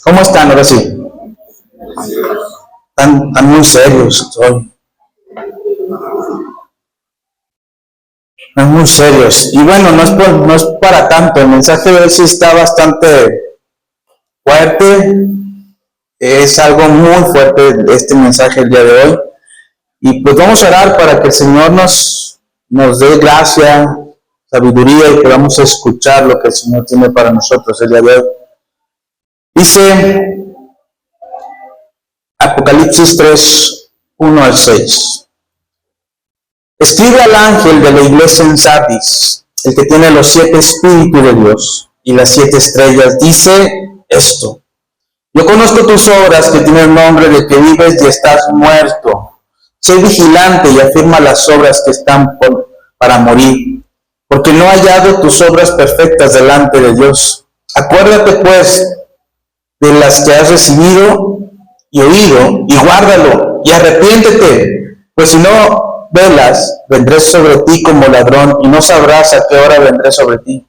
¿Cómo están ahora sí? Están muy serios hoy. Están muy serios. Y bueno, no es para tanto. El mensaje de hoy sí está bastante fuerte. Es algo muy fuerte este mensaje el día de hoy. Y pues vamos a orar para que el Señor nos dé gracia, sabiduría y que vamos a escuchar lo que el Señor tiene para nosotros el día de hoy. Dice Apocalipsis 3, 1 al 6. Escribe al ángel de la iglesia en Sardis, el que tiene los 7 espíritus de Dios y las 7 estrellas, dice esto: yo conozco tus obras, que tienen nombre de que vives y estás muerto. Sé vigilante y afirma las obras que están para morir, porque no he hallado tus obras perfectas delante de Dios. Acuérdate pues de las que has recibido y oído, y guárdalo, y arrepiéntete, pues si no velas, vendré sobre ti como ladrón, y no sabrás a qué hora vendré sobre ti.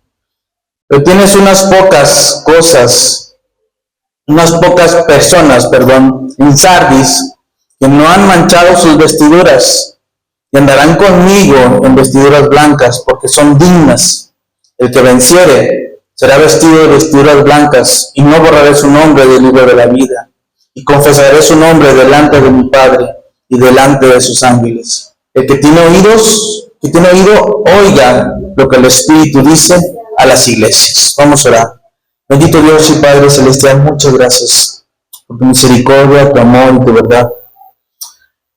Pero tienes unas pocas personas, en Sardis, que no han manchado sus vestiduras, y andarán conmigo en vestiduras blancas, porque son dignas. El que venciere será vestido de vestiduras blancas, y no borraré su nombre del libro de la vida, y confesaré su nombre delante de mi Padre y delante de sus ángeles. El que tiene oído, oiga lo que el Espíritu dice a las iglesias. Vamos a orar. Bendito Dios y Padre Celestial, muchas gracias por tu misericordia, tu amor y tu verdad.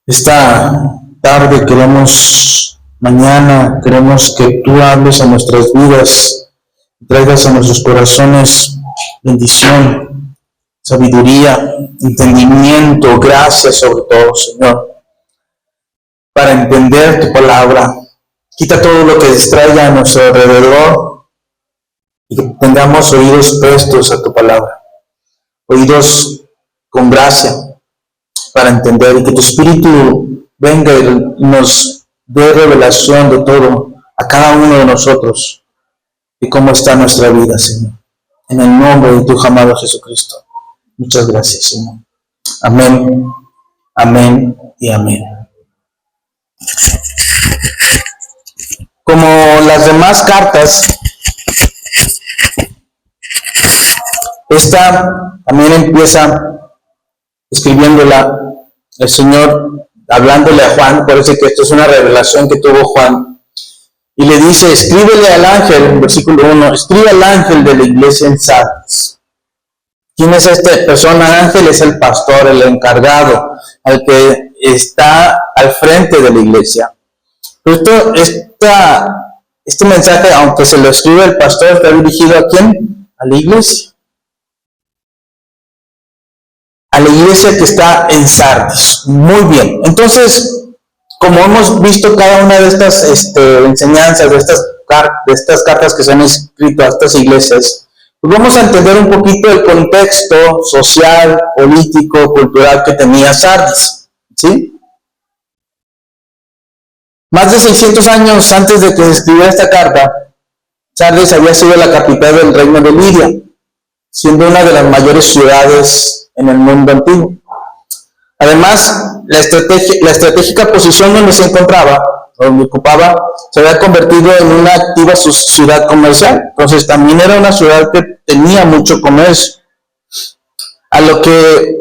Esta tarde mañana queremos que tú hables a nuestras vidas, traigas a nuestros corazones bendición, sabiduría, entendimiento, gracia sobre todo, Señor, para entender tu palabra. Quita todo lo que distraiga a nuestro alrededor y que tengamos oídos prestos a tu palabra, oídos con gracia para entender, y que tu Espíritu venga y nos dé revelación de todo a cada uno de nosotros y cómo está nuestra vida, Señor. En el nombre de tu amado Jesucristo. Muchas gracias, Señor. Amén, amén y amén. Como las demás cartas, esta también empieza escribiéndola el Señor, hablándole a Juan. Parece que esto es una revelación que tuvo Juan, y le dice: escríbele al ángel, en versículo 1, escribe al ángel de la iglesia en Sardis. ¿Quién es esta persona? Ángel es el pastor, el encargado, el que está al frente de la iglesia. Pero este mensaje, aunque se lo escribe el pastor, está dirigido ¿a quién? A la iglesia. A la iglesia que está en Sardis. Muy bien. Entonces, como hemos visto cada una de estas enseñanzas, de estas cartas que se han escrito a estas iglesias, pues vamos a entender un poquito el contexto social, político, cultural que tenía Sardis, ¿sí? Más de 600 años antes de que se escribiera esta carta, Sardis había sido la capital del reino de Lidia, siendo una de las mayores ciudades en el mundo antiguo. Además, la estratégica posición donde se encontraba, donde ocupaba, se había convertido en una activa ciudad comercial. Entonces también era una ciudad que tenía mucho comercio. A lo que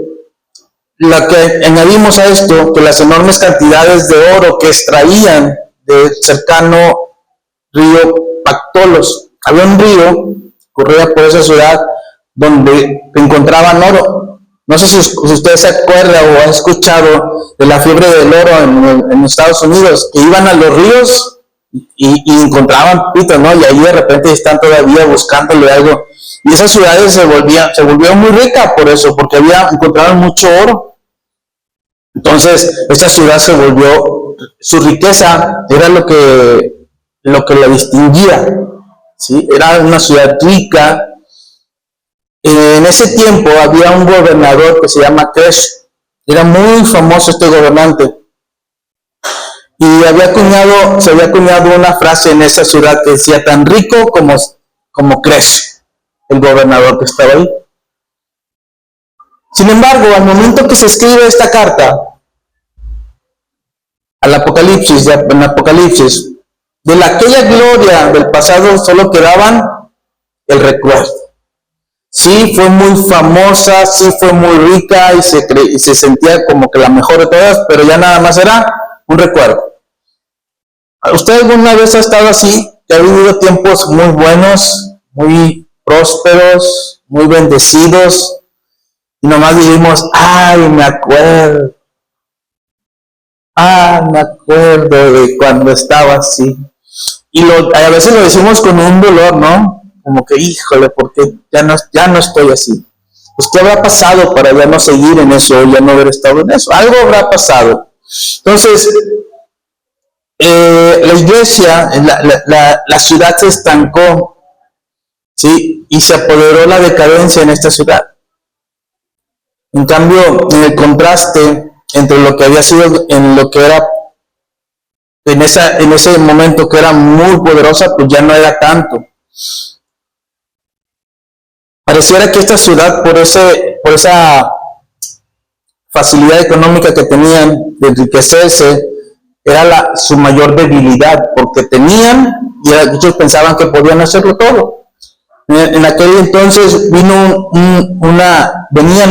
añadimos a esto, que las enormes cantidades de oro que extraían del cercano río Pactolos. Había un río que corría por esa ciudad donde encontraban oro. No sé si usted se acuerda o ha escuchado de la fiebre del oro en Estados Unidos, que iban a los ríos y encontraban pitos, ¿no? Y ahí de repente están todavía buscándole algo. Y esa ciudad se volvió muy rica por eso, porque encontraron mucho oro. Entonces, esta ciudad se volvió, su riqueza era lo que la distinguía, ¿sí? Era una ciudad rica. En ese tiempo había un gobernador que se llama Crescio. Era muy famoso este gobernante. Y se había acuñado una frase en esa ciudad que decía: tan rico como Crescio, el gobernador que estaba ahí. Sin embargo, al momento que se escribe esta carta, en Apocalipsis, de aquella gloria del pasado solo quedaban el recuerdo. Sí, fue muy famosa, sí fue muy rica y se sentía como que la mejor de todas, pero ya nada más era un recuerdo. ¿Usted alguna vez ha estado así? ¿Que ha vivido tiempos muy buenos, muy prósperos, muy bendecidos? Y nomás dijimos, ay, me acuerdo de cuando estaba así. Y a veces lo decimos con un dolor, ¿no? Como que, híjole, porque ya no estoy así. Pues, ¿qué habrá pasado para ya no seguir en eso, ya no haber estado en eso? Algo habrá pasado. Entonces, la iglesia, la ciudad se estancó, ¿sí? Y se apoderó la decadencia en esta ciudad. En cambio, en el contraste entre lo que había sido, en lo que era, en ese momento que era muy poderosa, pues ya no era tanto. Pareciera que esta ciudad, por esa facilidad económica que tenían de enriquecerse, era su mayor debilidad, porque tenían, y ellos pensaban que podían hacerlo todo. En aquel entonces venían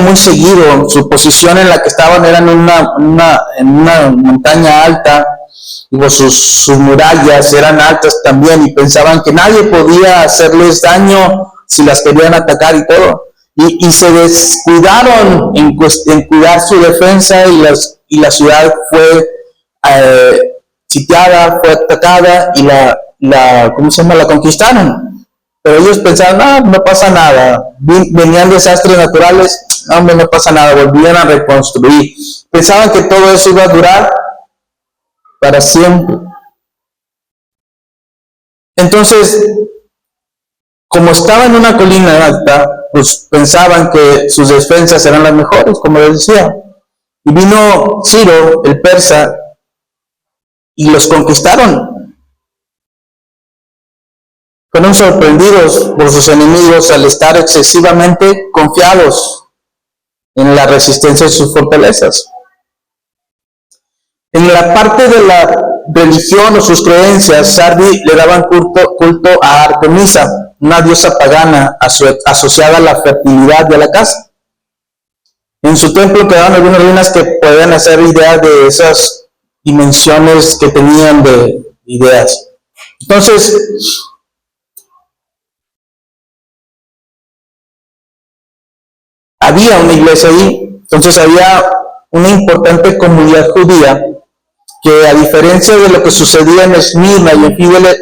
muy seguido, su posición en la que estaban era en una montaña alta, y sus murallas eran altas también, y pensaban que nadie podía hacerles daño si las querían atacar y todo. Y se descuidaron en cuidar su defensa, y la ciudad fue sitiada, fue atacada, y la conquistaron. Pero ellos pensaban, no pasa nada. Venían desastres naturales, no pasa nada, volvían a reconstruir. Pensaban que todo eso iba a durar para siempre. Entonces, como estaba en una colina alta, pues pensaban que sus defensas eran las mejores, como les decía. Y vino Ciro, el persa, y los conquistaron. Fueron sorprendidos por sus enemigos al estar excesivamente confiados en la resistencia de sus fortalezas. En la parte de la religión o sus creencias, Sardi le daban culto a Artemisa, una diosa pagana asociada a la fertilidad de la casa. En su templo quedaban algunas ruinas que podían hacer idea de esas dimensiones que tenían de ideas. Entonces, había una iglesia ahí, entonces había una importante comunidad judía que, a diferencia de lo que sucedía en Esmirna y en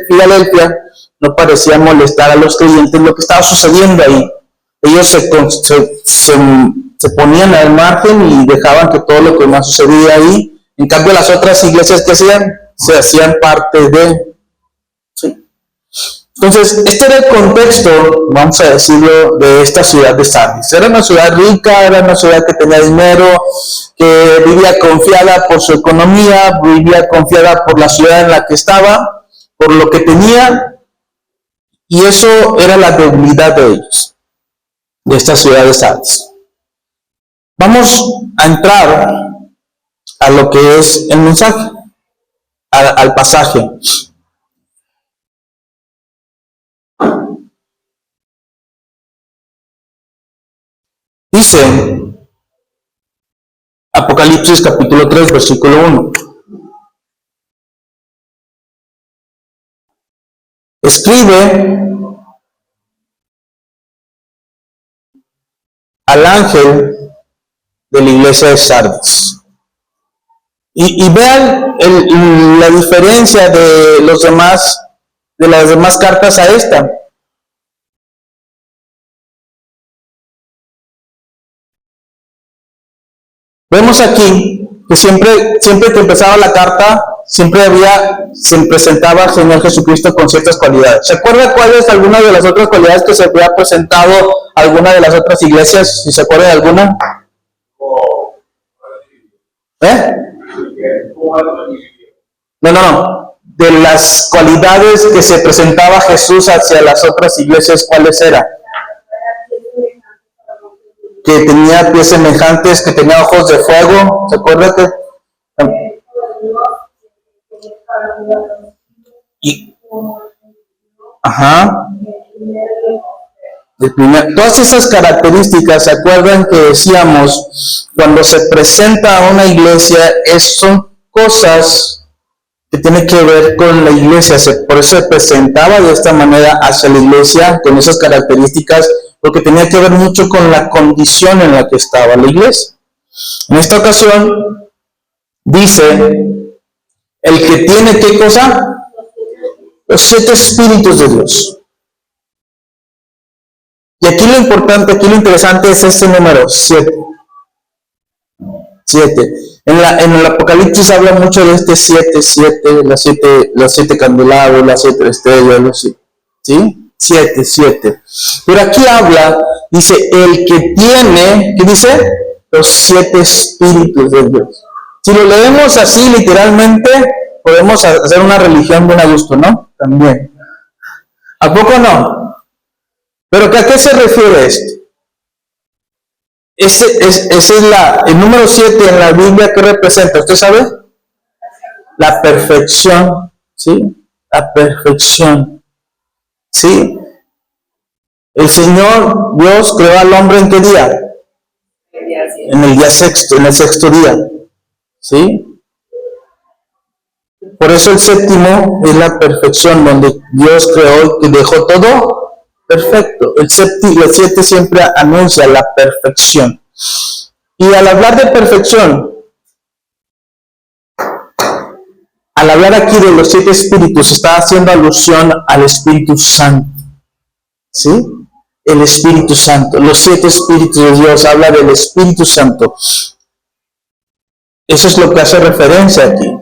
Filadelfia, no parecía molestar a los creyentes lo que estaba sucediendo ahí. Ellos se ponían al margen y dejaban que todo lo que más sucedía ahí. En cambio, las otras iglesias que se hacían parte de. ¿Sí? Entonces, este era el contexto, vamos a decirlo, de esta ciudad de Sardis. Era una ciudad rica, era una ciudad que tenía dinero, que vivía confiada por su economía, vivía confiada por la ciudad en la que estaba, por lo que tenía, y eso era la debilidad de ellos, de esta ciudad de Sardis. Vamos a entrar a lo que es el mensaje, al pasaje. Dice Apocalipsis capítulo 3, versículo 1. Escribe al ángel de la iglesia de Sardis. Y vean la diferencia de las demás cartas a esta. Vemos aquí que siempre que empezaba la carta, se presentaba al Señor Jesucristo con ciertas cualidades. ¿Se acuerda cuáles algunas de las otras cualidades que se había presentado alguna de las otras iglesias? Si se acuerda de alguna. No. De las cualidades que se presentaba Jesús hacia las otras iglesias, ¿cuáles eran? Que que tenía pies semejantes, que tenía ojos de fuego. ¿Se acuerda que? Y, ajá. Todas esas características, ¿se acuerdan que decíamos? Cuando se presenta a una iglesia, son cosas que tienen que ver con la iglesia. Por eso se presentaba de esta manera hacia la iglesia, con esas características, porque tenía que ver mucho con la condición en la que estaba la iglesia. En esta ocasión, dice, el que tiene, ¿qué cosa? Los 7 espíritus de Dios. Y aquí lo importante, aquí lo interesante es este número 7. 7. En el Apocalipsis habla mucho de este 7, los 7 candelabros, las 7 estrellas, los 7, ¿sí? 7. Pero aquí habla, dice, el que tiene, ¿qué dice? Los 7 espíritus de Dios. Si lo leemos así literalmente, podemos hacer una religión bien a gusto, ¿no? También. ¿A poco no? ¿Pero a qué se refiere esto? Ese es el número 7 en la Biblia, ¿qué representa? ¿Usted sabe? La perfección, ¿sí? La perfección, ¿sí? El Señor Dios creó al hombre ¿en qué día? En el día sexto, en el 6.º día, ¿sí? Por eso el 7º es la perfección, donde Dios creó y dejó todo perfecto. El 7 siempre anuncia la perfección. Y al hablar de perfección, al hablar aquí de los 7 espíritus, está haciendo alusión al Espíritu Santo. ¿Sí? El Espíritu Santo. Los 7 espíritus de Dios habla del Espíritu Santo. Eso es lo que hace referencia aquí.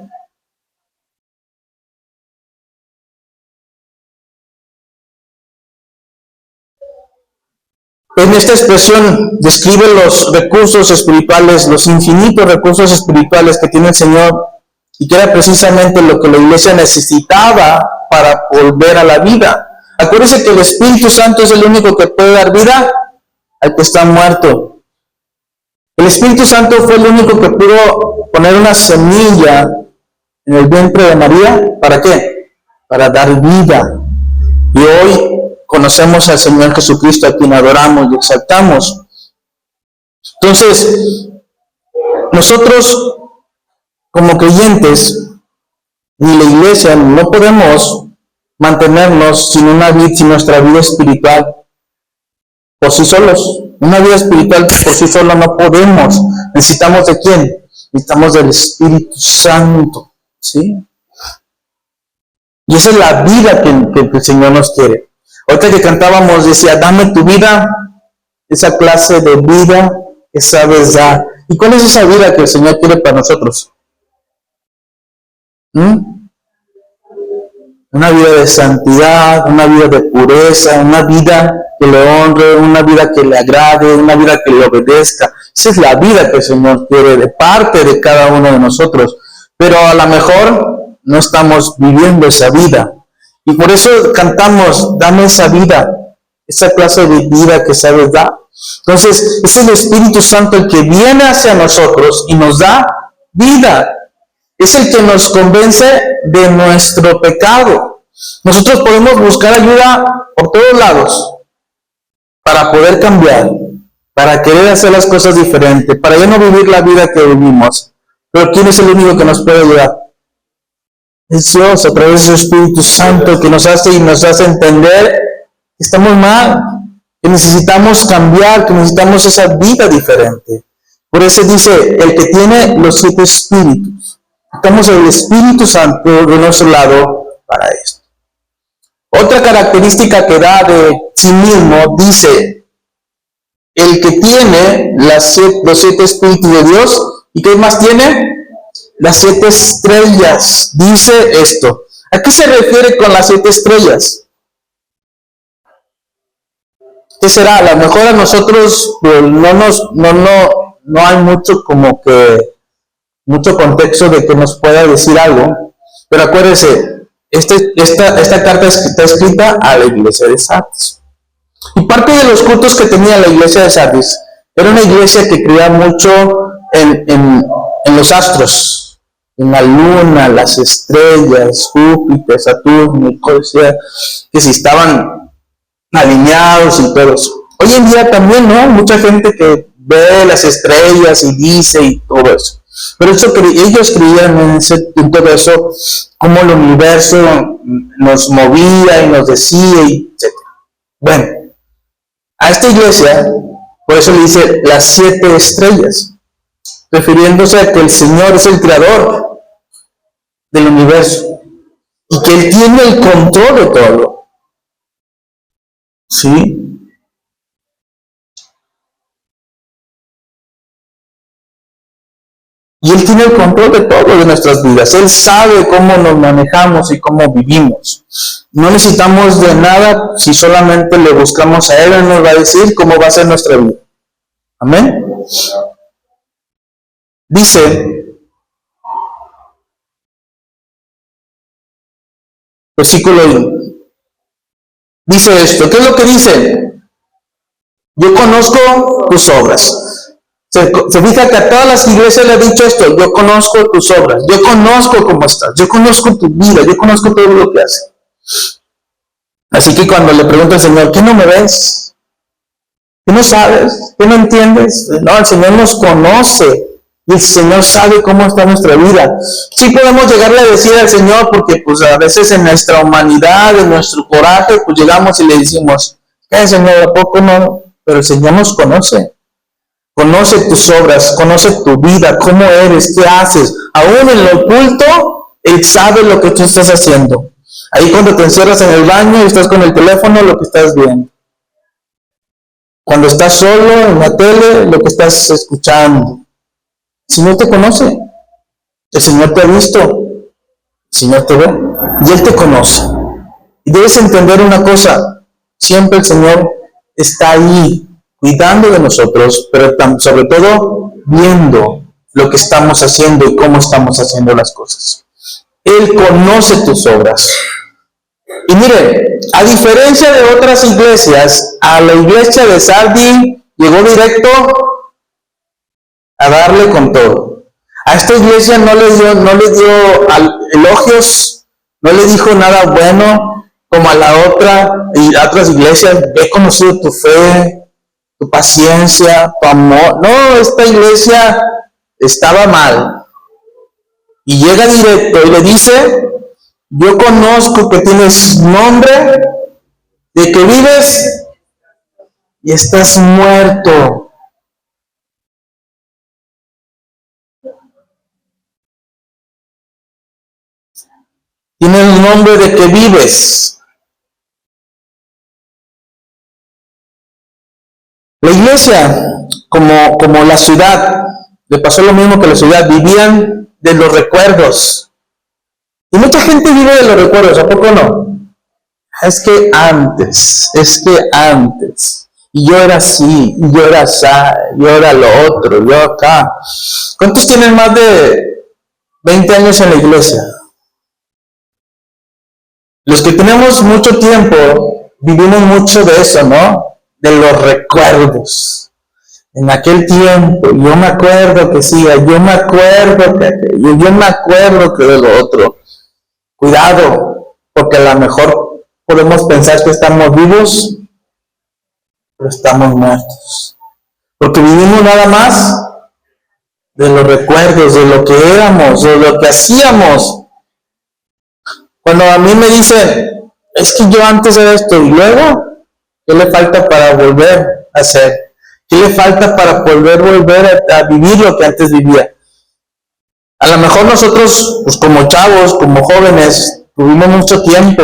En esta expresión describe los recursos espirituales, los infinitos recursos espirituales que tiene el Señor, y que era precisamente lo que la iglesia necesitaba para volver a la vida. Acuérdense que el Espíritu Santo es el único que puede dar vida al que está muerto. El Espíritu Santo fue el único que pudo poner una semilla en el vientre de María. ¿Para qué? Para dar vida. Y hoy conocemos al Señor Jesucristo, a quien adoramos y exaltamos. Entonces, nosotros como creyentes, ni la iglesia, no podemos mantenernos sin nuestra vida espiritual por sí solos. Una vida espiritual por sí sola no podemos. ¿Necesitamos de quién? Necesitamos del Espíritu Santo, ¿sí? Y esa es la vida que el Señor nos quiere. Ahorita que cantábamos decía, dame tu vida, esa clase de vida que sabes dar. ¿Y cuál es esa vida que el Señor quiere para nosotros? Una vida de santidad, una vida de pureza, una vida que le honre, una vida que le agrade, una vida que le obedezca. Esa es la vida que el Señor quiere de parte de cada uno de nosotros. Pero a lo mejor no estamos viviendo esa vida. Y por eso cantamos, dame esa vida, esa clase de vida que sabes dar. Entonces, es el Espíritu Santo el que viene hacia nosotros y nos da vida. Es el que nos convence de nuestro pecado. Nosotros podemos buscar ayuda por todos lados para poder cambiar, para querer hacer las cosas diferentes, para ya no vivir la vida que vivimos. Pero ¿quién es el único que nos puede ayudar? Es Dios, a través de su Espíritu Santo, que nos hace entender que estamos mal, que necesitamos cambiar, que necesitamos esa vida diferente. Por eso dice, el que tiene los 7 espíritus. Estamos el Espíritu Santo de nuestro lado para esto. Otra característica que da de sí mismo, dice, el que tiene los 7 espíritus de Dios, ¿y qué más tiene? Las 7 estrellas. Dice esto. ¿A qué se refiere con las 7 estrellas? ¿Qué será? A lo mejor a nosotros pues, no hay mucho mucho contexto de que nos pueda decir algo, pero acuérdense, esta carta está escrita a la iglesia de Sardis. Y parte de los cultos que tenía la iglesia de Sardis Era una iglesia que creía mucho en los astros, en la luna, las estrellas, Júpiter, Saturno, y decía que si estaban alineados y todo eso. Hoy en día también, ¿no? Mucha gente que ve las estrellas y dice y todo eso. Pero ellos creían en todo eso, cómo el universo nos movía y nos decía, etc. Bueno, a esta iglesia, por eso le dice las 7 estrellas, refiriéndose a que el Señor es el creador del universo y que Él tiene el control de todo. ¿Sí? Y Él tiene el control de todo de nuestras vidas. Él sabe cómo nos manejamos y cómo vivimos. No necesitamos de nada si solamente le buscamos a Él. Él nos va a decir cómo va a ser nuestra vida. Amén. Dice, versículo 1. Dice esto. ¿Qué es lo que dice? Yo conozco tus obras. Se fija que a todas las iglesias le ha dicho esto: yo conozco tus obras, yo conozco cómo estás, yo conozco tu vida, yo conozco todo lo que haces. Así que cuando le pregunta al Señor, ¿qué no me ves? ¿Qué no sabes? ¿Qué no entiendes? No, el Señor nos conoce y el Señor sabe cómo está nuestra vida. Sí podemos llegarle a decir al Señor, porque pues a veces en nuestra humanidad, en nuestro coraje, pues llegamos y le decimos, ¿qué, Señor? ¿A poco no? Pero el Señor nos conoce. Conoce tus obras, conoce tu vida, cómo eres, qué haces. Aún en lo oculto, Él sabe lo que tú estás haciendo. Ahí cuando te encierras en el baño y estás con el teléfono, lo que estás viendo. Cuando estás solo en la tele, lo que estás escuchando. El Señor te conoce. El Señor te ha visto. El Señor te ve. Y Él te conoce. Y debes entender una cosa. Siempre el Señor está ahí, cuidando de nosotros, pero sobre todo viendo lo que estamos haciendo y cómo estamos haciendo las cosas. Él conoce tus obras. Y mire, a diferencia de otras iglesias, a la iglesia de Sardis llegó directo a darle con todo. A esta iglesia no le dio elogios, no le dijo nada bueno como a la otra y a otras iglesias. He conocido tu fe, tu paciencia, tu amor. No, esta iglesia estaba mal. Y llega directo y le dice, yo conozco que tienes nombre, de que vives y estás muerto. Tienes el nombre de que vives. La iglesia, como la ciudad, le pasó lo mismo que la ciudad, vivían de los recuerdos. Y mucha gente vive de los recuerdos, ¿a poco no? Es que antes, y yo era así, y yo era así, yo era lo otro, yo acá. ¿Cuántos tienen más de 20 años en la iglesia? Los que tenemos mucho tiempo, vivimos mucho de eso, ¿no? De los recuerdos. En aquel tiempo, yo me acuerdo que sí, yo me acuerdo que aquello, yo me acuerdo que de lo otro. Cuidado, porque a lo mejor podemos pensar que estamos vivos, pero estamos muertos. Porque vivimos nada más de los recuerdos, de lo que éramos, de lo que hacíamos. Cuando a mí me dicen, es que yo antes era esto, y luego, ¿qué le falta para volver a hacer? ¿Qué le falta para volver a vivir lo que antes vivía? A lo mejor nosotros, pues como chavos, como jóvenes, tuvimos mucho tiempo,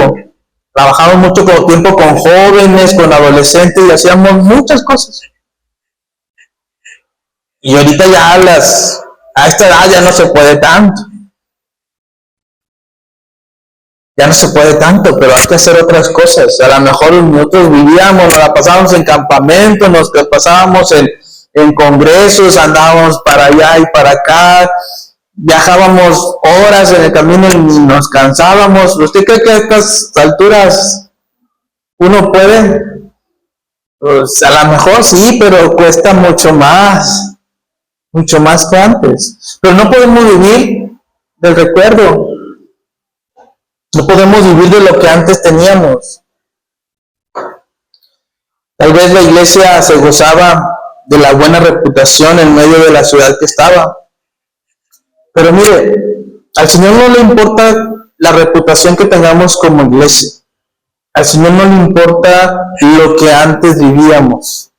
trabajamos mucho tiempo con jóvenes, con adolescentes y hacíamos muchas cosas. Y ahorita ya a esta edad ya no se puede tanto. Ya no se puede tanto, pero hay que hacer otras cosas. A lo mejor nosotros vivíamos, nos la pasábamos en campamentos, nos la pasábamos en congresos, andábamos para allá y para acá, viajábamos horas en el camino y nos cansábamos. ¿Usted cree que a estas alturas uno puede? Pues a lo mejor sí, pero cuesta mucho más que antes. Pero no podemos vivir del recuerdo, no podemos vivir de lo que antes teníamos. Tal vez la iglesia se gozaba de la buena reputación en medio de la ciudad que estaba. Pero mire, al Señor no le importa la reputación que tengamos como iglesia. Al Señor no le importa lo que antes vivíamos.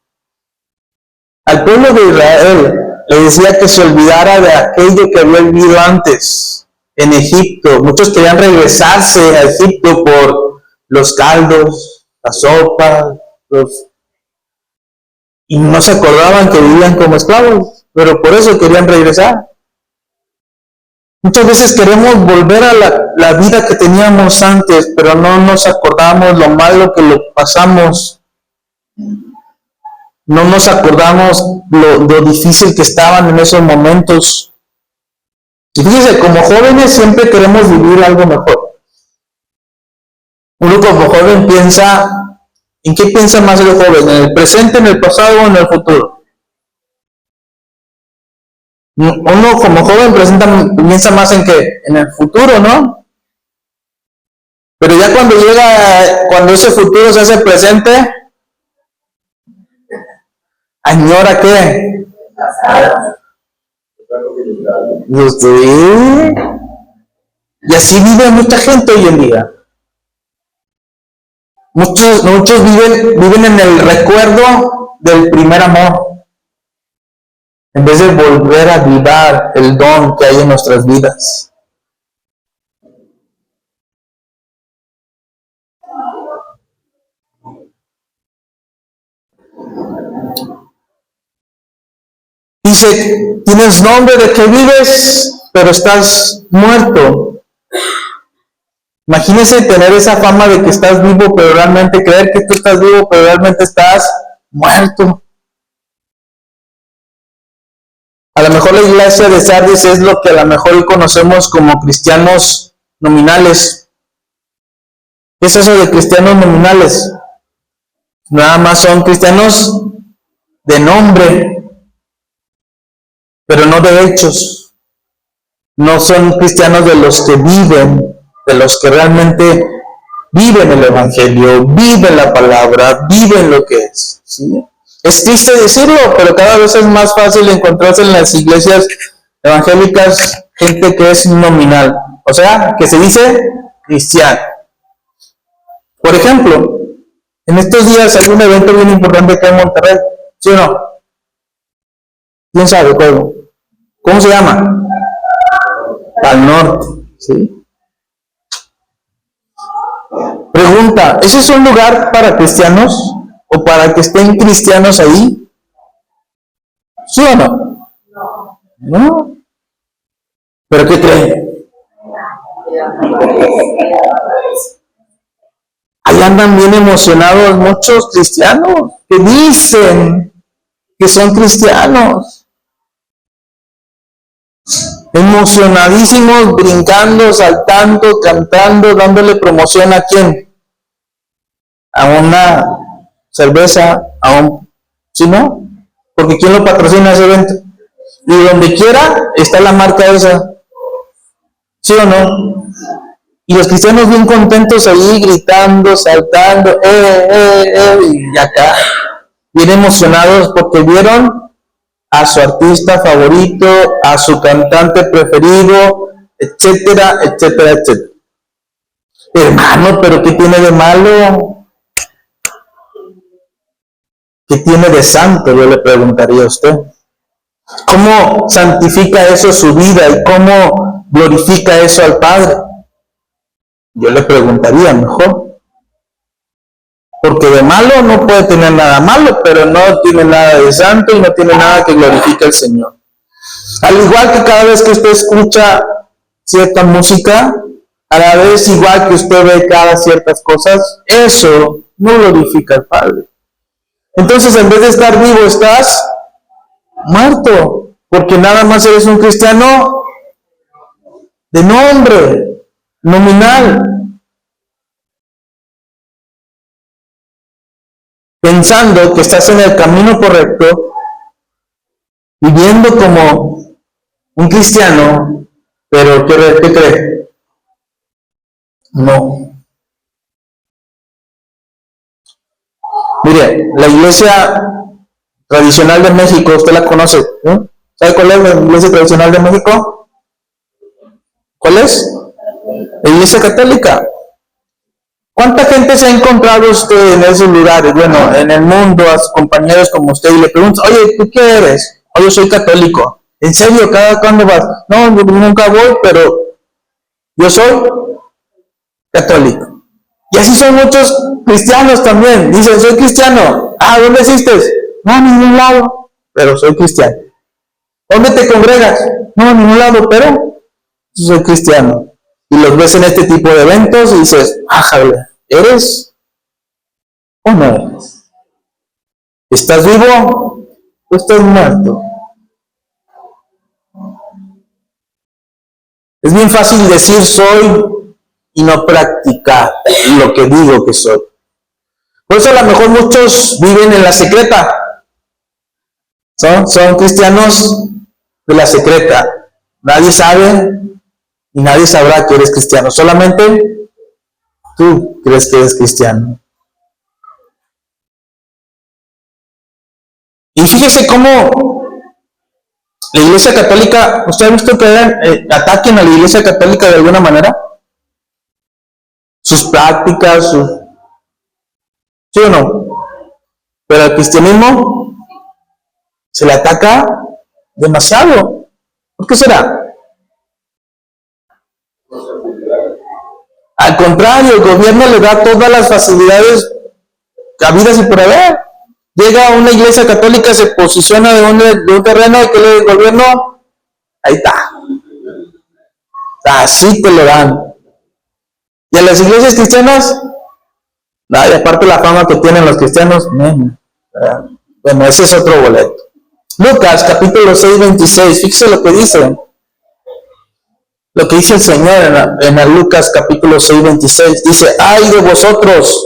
Al pueblo de Israel le decía que se olvidara de aquello que había vivido antes en Egipto. Muchos querían regresarse a Egipto por los caldos, la sopa, y no se acordaban que vivían como esclavos, pero por eso querían regresar. Muchas veces queremos volver a la vida que teníamos antes, pero no nos acordamos lo malo que lo pasamos. No nos acordamos lo difícil que estaban en esos momentos. Y fíjense, como jóvenes siempre queremos vivir algo mejor. Uno como joven piensa, ¿en qué piensa más el joven? ¿En el presente, en el pasado o en el futuro? Uno como joven piensa más en que en el futuro, ¿no? Pero ya cuando ese futuro se hace presente, añora qué. Y así vive mucha gente hoy en día. Muchos viven en el recuerdo del primer amor, en vez de volver a avivar el don que hay en nuestras vidas. Dice, tienes nombre de que vives, pero estás muerto. Imagínese tener esa fama de que estás vivo, pero realmente creer que tú estás vivo, pero realmente estás muerto. A lo mejor la iglesia de Sardis es lo que a lo mejor conocemos como cristianos nominales. ¿Qué es eso de cristianos nominales? Nada más son cristianos de nombre, pero no de hechos. No son cristianos de los que viven, de los que realmente viven el Evangelio, viven la palabra, viven lo que es. ¿Sí? Es triste decirlo, pero cada vez es más fácil encontrarse en las iglesias evangélicas gente que es nominal, o sea, que se dice cristiano. Por ejemplo, en estos días hay un evento bien importante acá en Monterrey, ¿sí o no? ¿Quién sabe cómo? ¿Cómo se llama? Al norte, ¿sí? Pregunta, ¿ese es un lugar para cristianos o para que estén cristianos ahí? ¿Sí o no? No. ¿Pero qué creen? Ahí andan bien emocionados muchos cristianos que dicen que son cristianos. Emocionadísimos, brincando, saltando, cantando, dándole promoción ¿a quién? A una cerveza, ¿sí no? Porque ¿quién lo patrocina ese evento? Y donde quiera está la marca esa, ¿sí o no? Y los cristianos bien contentos ahí, gritando, saltando, y acá, bien emocionados porque vieron a su artista favorito, a su cantante preferido, etcétera, etcétera, etcétera. Hermano, ¿pero qué tiene de malo? ¿Qué tiene de santo? Yo le preguntaría a usted. ¿Cómo santifica eso su vida y cómo glorifica eso al Padre? Yo le preguntaría mejor. Porque de malo no puede tener nada malo, pero no tiene nada de santo y no tiene nada que glorifique al Señor. Al igual que cada vez que usted escucha cierta música, a la vez igual que usted ve cada ciertas cosas, eso no glorifica al Padre. Entonces, en vez de estar vivo, estás muerto, porque nada más eres un cristiano de nombre, nominal. pensando que estás en el camino correcto, viviendo como un cristiano, pero ¿qué crees? No. Mire, la iglesia tradicional de México, usted la conoce, ¿eh? ¿Sabe cuál es la iglesia tradicional de México? ¿Cuál es? La iglesia católica. ¿Cuánta gente se ha encontrado usted en esos lugares? Bueno, en el mundo, a sus compañeros como usted, y le pregunta, oye, ¿tú qué eres? Oh, yo soy católico. ¿En serio? ¿Cada cuándo vas? No, yo nunca voy, pero yo soy católico. Y así son muchos cristianos también. Dicen, soy cristiano. Ah, ¿dónde existes? No, a ningún lado, pero soy cristiano. ¿Dónde te congregas? No, a ningún lado, pero soy cristiano. Y los ves en este tipo de eventos y dices, ¿eres o no eres? ¿Estás vivo o estás muerto? Es bien fácil decir soy y no practicar lo que digo que soy. Por eso a lo mejor muchos viven en la secreta. Son cristianos de la secreta. Nadie sabe y nadie sabrá que eres cristiano. Solamente tú crees que eres cristiano. Y fíjese cómo la Iglesia Católica, ¿usted ha visto que ataquen a la Iglesia Católica de alguna manera? Sus prácticas, ¿sí o no? Pero al cristianismo se le ataca demasiado. ¿Por qué será? Al contrario, el gobierno le da todas las facilidades habidas y por haber. Llega a una iglesia católica, se posiciona de un terreno que le el gobierno, ahí está. Así te lo dan. Y a las iglesias cristianas, nada, y aparte la fama que tienen los cristianos, bueno, ese es otro boleto. Lucas capítulo 6, 26, fíjese lo que dice. Lo que dice el Señor en Lucas capítulo 6, 26, dice, ay de vosotros,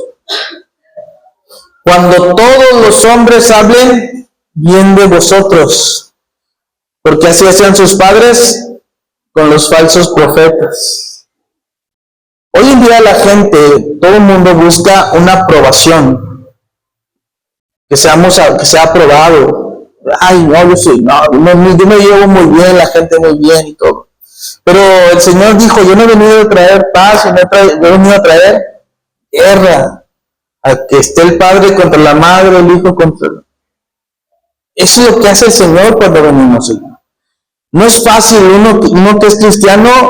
cuando todos los hombres hablen bien de vosotros, porque así hacían sus padres con los falsos profetas. Hoy en día la gente, todo el mundo busca una aprobación, que sea aprobado. Ay, no, yo me llevo muy bien, la gente muy bien y todo. Pero el Señor dijo, yo no he venido a traer paz, yo he venido a traer guerra. A que esté el padre contra la madre, el hijo contra... Eso es lo que hace el Señor cuando venimos. No es fácil uno que es cristiano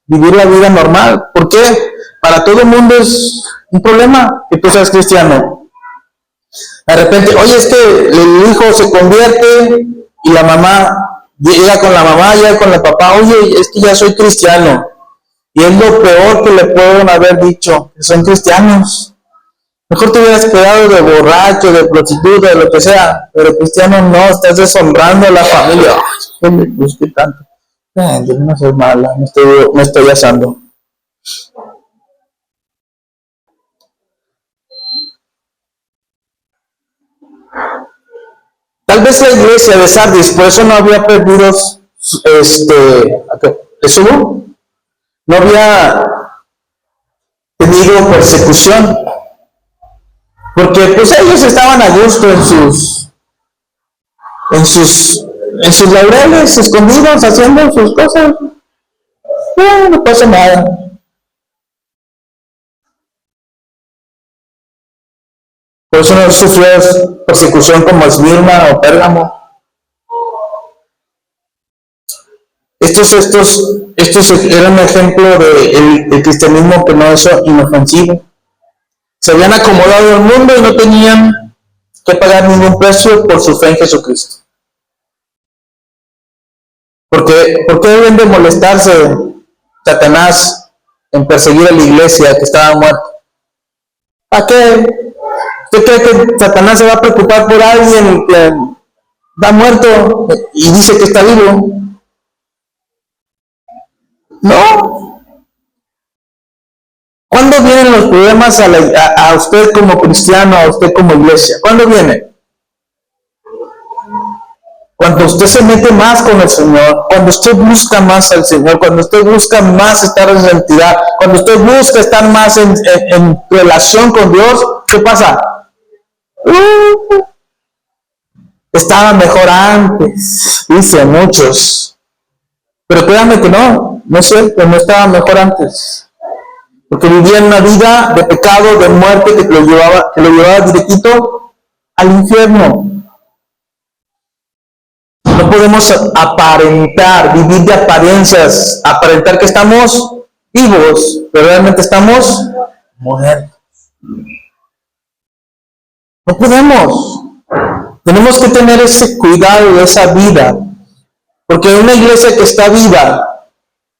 vivir la vida normal. ¿Por qué? Para todo el mundo es un problema que tú seas cristiano. De repente, oye, es que el hijo se convierte y la mamá llega con la mamá, llega con el papá, oye, es que ya soy cristiano. Y es lo peor que le pueden haber dicho, que son cristianos. Mejor te hubieras quedado de borracho, de prostituta, de lo que sea, pero cristiano no, estás deshonrando a la familia. Ay, pues qué tanto. Yo no soy mala, me estoy asando. Tal vez la iglesia de Sardis, por eso no había perdido, ¿eso no había tenido persecución, porque pues ellos estaban a gusto en sus laureles, escondidos, haciendo sus cosas. No pasa nada. Por eso no sufrió persecución como Esmirna o Pérgamo. Estos eran un ejemplo del cristianismo que no es inofensivo. Se habían acomodado al mundo y no tenían que pagar ningún precio por su fe en Jesucristo. ¿Por qué deben de molestarse Satanás en perseguir a la iglesia que estaba muerta? ¿Para qué? ¿Usted cree que Satanás se va a preocupar por alguien que está muerto y dice que está vivo? No. ¿Cuándo vienen los problemas a usted como cristiano, a usted como iglesia? ¿Cuándo vienen? Cuando usted se mete más con el Señor, cuando usted busca más al Señor, cuando usted busca más estar en santidad, cuando usted busca estar más en relación con Dios, ¿qué pasa? Estaba mejor antes, dicen muchos. Pero créanme que no es cierto, no estaba mejor antes. Porque vivía en una vida de pecado, de muerte, que lo llevaba directito al infierno. No podemos aparentar, vivir de apariencias, aparentar que estamos vivos, pero realmente estamos muertos. No podemos. Tenemos que tener ese cuidado de esa vida, porque una iglesia que está viva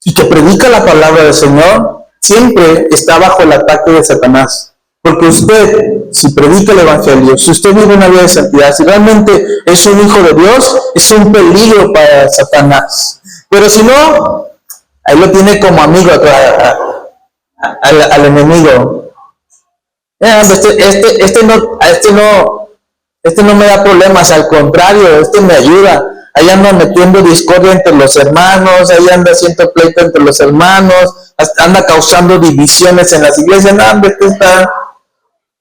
y que predica la palabra del Señor, siempre está bajo el ataque de Satanás. Porque usted, si predica el Evangelio, si usted vive una vida de santidad, si realmente es un hijo de Dios, es un peligro para Satanás. Pero si no, ahí lo tiene como amigo al enemigo. Este no me da problemas, al contrario, este me ayuda. Ahí anda metiendo discordia entre los hermanos, ahí anda haciendo pleito entre los hermanos, anda causando divisiones en las iglesias. No,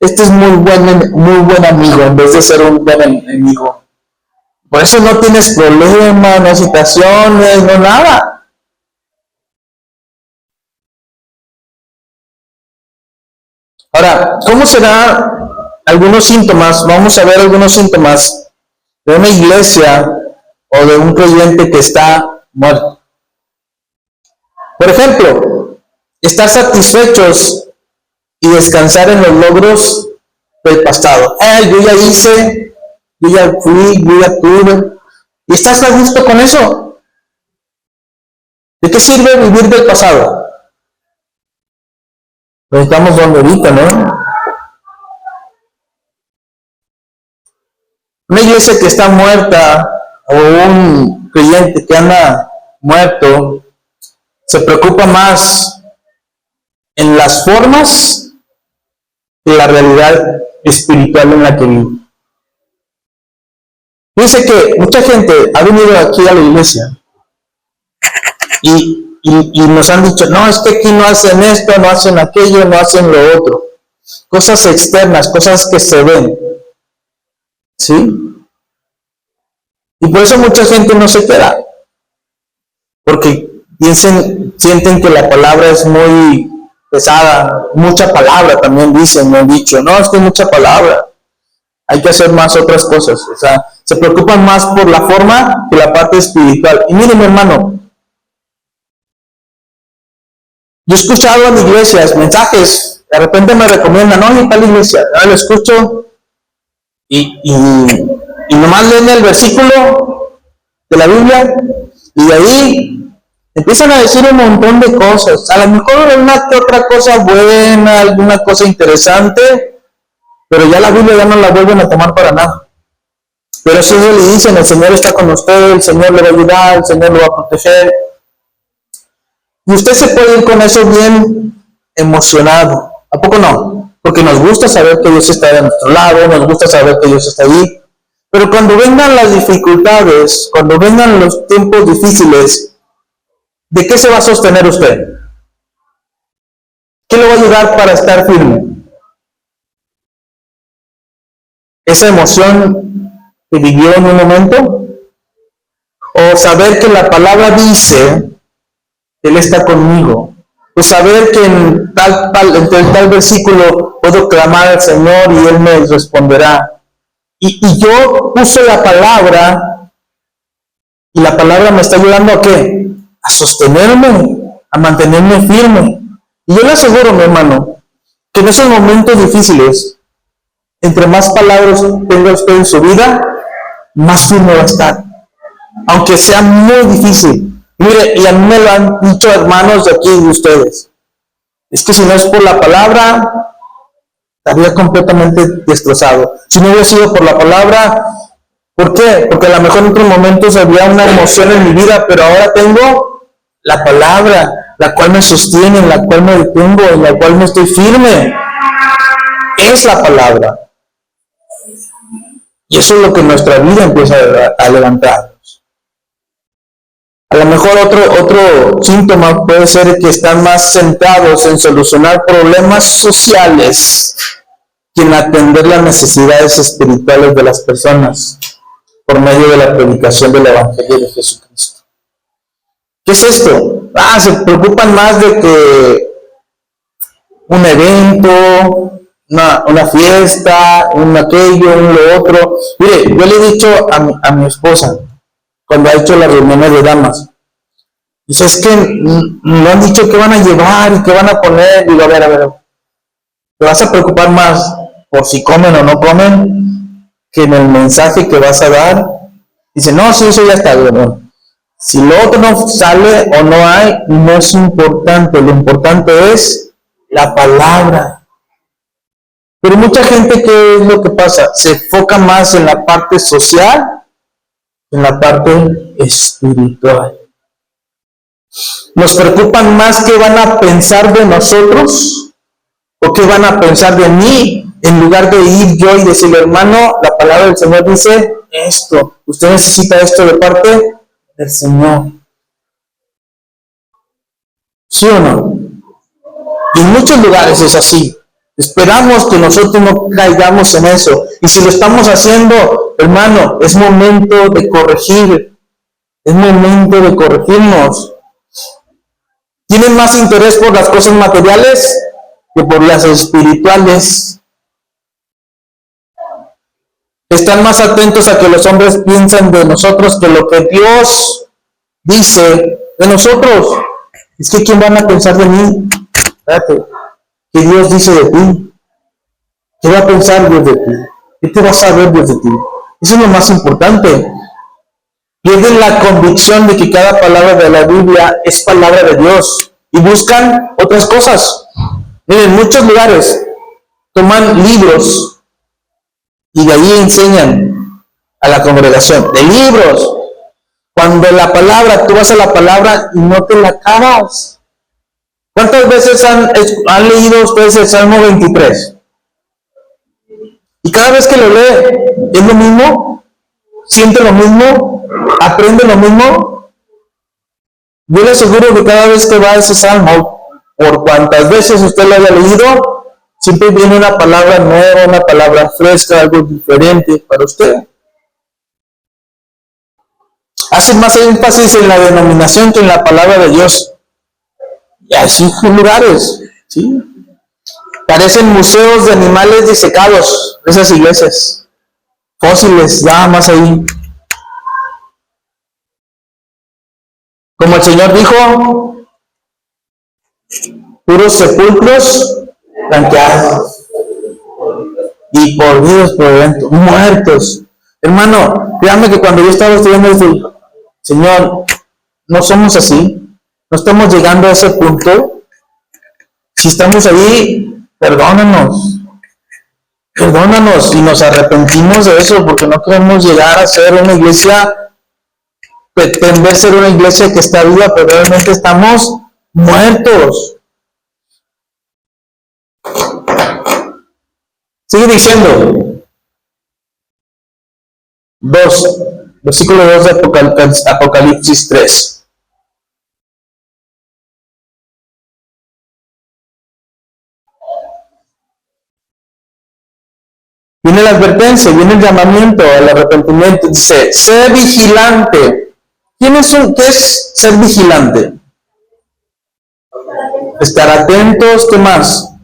este es muy buen amigo en vez de ser un buen enemigo. Por eso no tienes problemas, no situaciones, no nada. Ahora, ¿cómo será algunos síntomas? Vamos a ver algunos síntomas de una iglesia o de un creyente que está muerto. Por ejemplo, estar satisfechos y descansar en los logros del pasado. Yo ya hice, yo ya fui, yo ya tuve. ¿Y estás a gusto con eso? ¿De qué sirve vivir del pasado? Pues estamos donde ahorita, ¿no? Una iglesia que está muerta o un creyente que anda muerto se preocupa más en las formas que la realidad espiritual en la que vive. Fíjense que mucha gente ha venido aquí a la iglesia y nos han dicho, no, es que aquí no hacen esto, no hacen aquello, no hacen lo otro. Cosas externas, cosas que se ven. ¿Sí? Y por eso mucha gente no se queda. Porque sienten que la palabra es muy pesada, mucha palabra también dicen, me han dicho, no, es que hay mucha palabra, hay que hacer más otras cosas. O sea, se preocupan más por la forma que la parte espiritual. Y miren, mi hermano, yo he escuchado en iglesias mensajes, de repente me recomiendan, no, y tal iglesia, lo escucho y nomás leen el versículo de la Biblia y de ahí empiezan a decir un montón de cosas, a lo mejor una que otra cosa buena, alguna cosa interesante, pero ya la Biblia ya no la vuelven a tomar para nada. Pero si ellos le dicen, el Señor está con usted, el Señor le va a ayudar, el Señor lo va a proteger. Y usted se puede ir con eso bien emocionado. ¿A poco no? Porque nos gusta saber que Dios está de nuestro lado, nos gusta saber que Dios está ahí. Pero cuando vengan las dificultades, cuando vengan los tiempos difíciles, ¿de qué se va a sostener usted? ¿Qué le va a ayudar para estar firme? ¿Esa emoción que vivió en un momento? ¿O saber que la palabra dice que Él está conmigo? ¿O saber que en tal versículo puedo clamar al Señor y Él me responderá? Y yo puse la palabra y la palabra me está ayudando ¿a qué? A sostenerme, a mantenerme firme. Y yo le aseguro, mi hermano, que en esos momentos difíciles, entre más palabras tenga usted en su vida, más firme va a estar. Aunque sea muy difícil. Mire, y a mí me lo han dicho hermanos de aquí de ustedes. Es que si no es por la palabra, estaría completamente destrozado. Si no hubiera sido por la palabra, ¿por qué? Porque a lo mejor en otros momentos había una emoción en mi vida, pero ahora tengo la palabra, la cual me sostiene, en la cual me detengo, en la cual me estoy firme. Es la palabra. Y eso es lo que nuestra vida empieza a levantarnos. A lo mejor otro síntoma puede ser que están más centrados en solucionar problemas sociales que en atender las necesidades espirituales de las personas por medio de la predicación del Evangelio de Jesucristo. ¿Qué es esto? Se preocupan más de que un evento, una fiesta, un aquello, un lo otro. Mire, yo le he dicho a mi esposa, cuando ha hecho las reuniones de damas, dice, es que no han dicho qué van a llevar y qué van a poner. Digo, a ver, te vas a preocupar más por si comen o no comen que en el mensaje que vas a dar. Dice, no, sí, eso ya está bien, ¿no? Si lo otro no sale o no hay, no es importante. Lo importante es la palabra. Pero mucha gente, ¿qué es lo que pasa? Se enfoca más en la parte social que en la parte espiritual. Nos preocupan más qué van a pensar de nosotros o qué van a pensar de mí, en lugar de ir yo y decirle, hermano, la palabra del Señor dice esto. Usted necesita esto de parte del Señor. ¿Sí o no? Y en muchos lugares es así. Esperamos que nosotros no caigamos en eso. Y si lo estamos haciendo, hermano, es momento de corregir. Es momento de corregirnos. ¿Tienen más interés por las cosas materiales que por las espirituales? Están más atentos a que los hombres piensan de nosotros que lo que Dios dice de nosotros. Es que ¿quién van a pensar de mí? Espérate. ¿Qué Dios dice de ti? ¿Qué va a pensar Dios de ti? ¿Qué te va a saber Dios de ti? Eso es lo más importante. Pierden la convicción de que cada palabra de la Biblia es palabra de Dios y buscan otras cosas. Miren, en muchos lugares toman libros y de ahí enseñan a la congregación de libros. Cuando la palabra, tú vas a la palabra y no te la acabas. ¿Cuántas veces han leído ustedes el Salmo 23? Y cada vez que lo lee, ¿es lo mismo? ¿Siente lo mismo? ¿Aprende lo mismo? Yo le aseguro que cada vez que va a ese Salmo, por cuantas veces usted lo haya leído, siempre viene una palabra nueva, una palabra fresca, algo diferente para usted. Hace más énfasis en la denominación que en la palabra de Dios. Y así en lugares, ¿sí? Parecen museos de animales disecados, esas iglesias. Fósiles, nada más ahí. Como el Señor dijo, puros sepulcros blanqueados y podridos por dentro, muertos. Hermano, créame que cuando yo estaba estudiando esto, Señor, no somos así, no estamos llegando a ese punto. Si estamos ahí, perdónanos y nos arrepentimos de eso, porque no queremos llegar a ser una iglesia, pretender ser una iglesia que está viva, pero realmente estamos muertos. Sigue diciendo, versículo 2 de Apocalipsis 3. Viene la advertencia, viene el llamamiento al arrepentimiento. Dice, sé vigilante. ¿Qué es ser vigilante? Estar atentos, ¿qué más?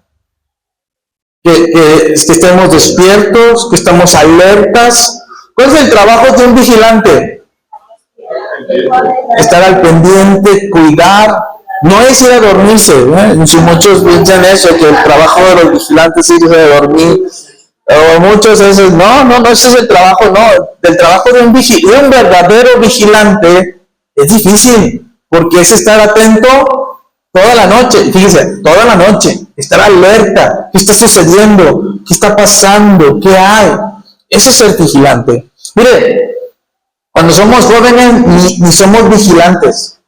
Que estemos despiertos, que estemos alertas. ¿Cuál es el trabajo de un vigilante? Estar al pendiente, cuidar. No es ir a dormirse, ¿eh? Si muchos piensan eso, que el trabajo de los vigilantes es ir a dormir. O muchos veces, no, ese es el trabajo, no. El trabajo de un verdadero vigilante es difícil, porque es estar atento toda la noche, fíjense, toda la noche, estar alerta, ¿qué está sucediendo? ¿Qué está pasando? ¿Qué hay? Eso es ser vigilante. Mire, cuando somos jóvenes ni somos vigilantes.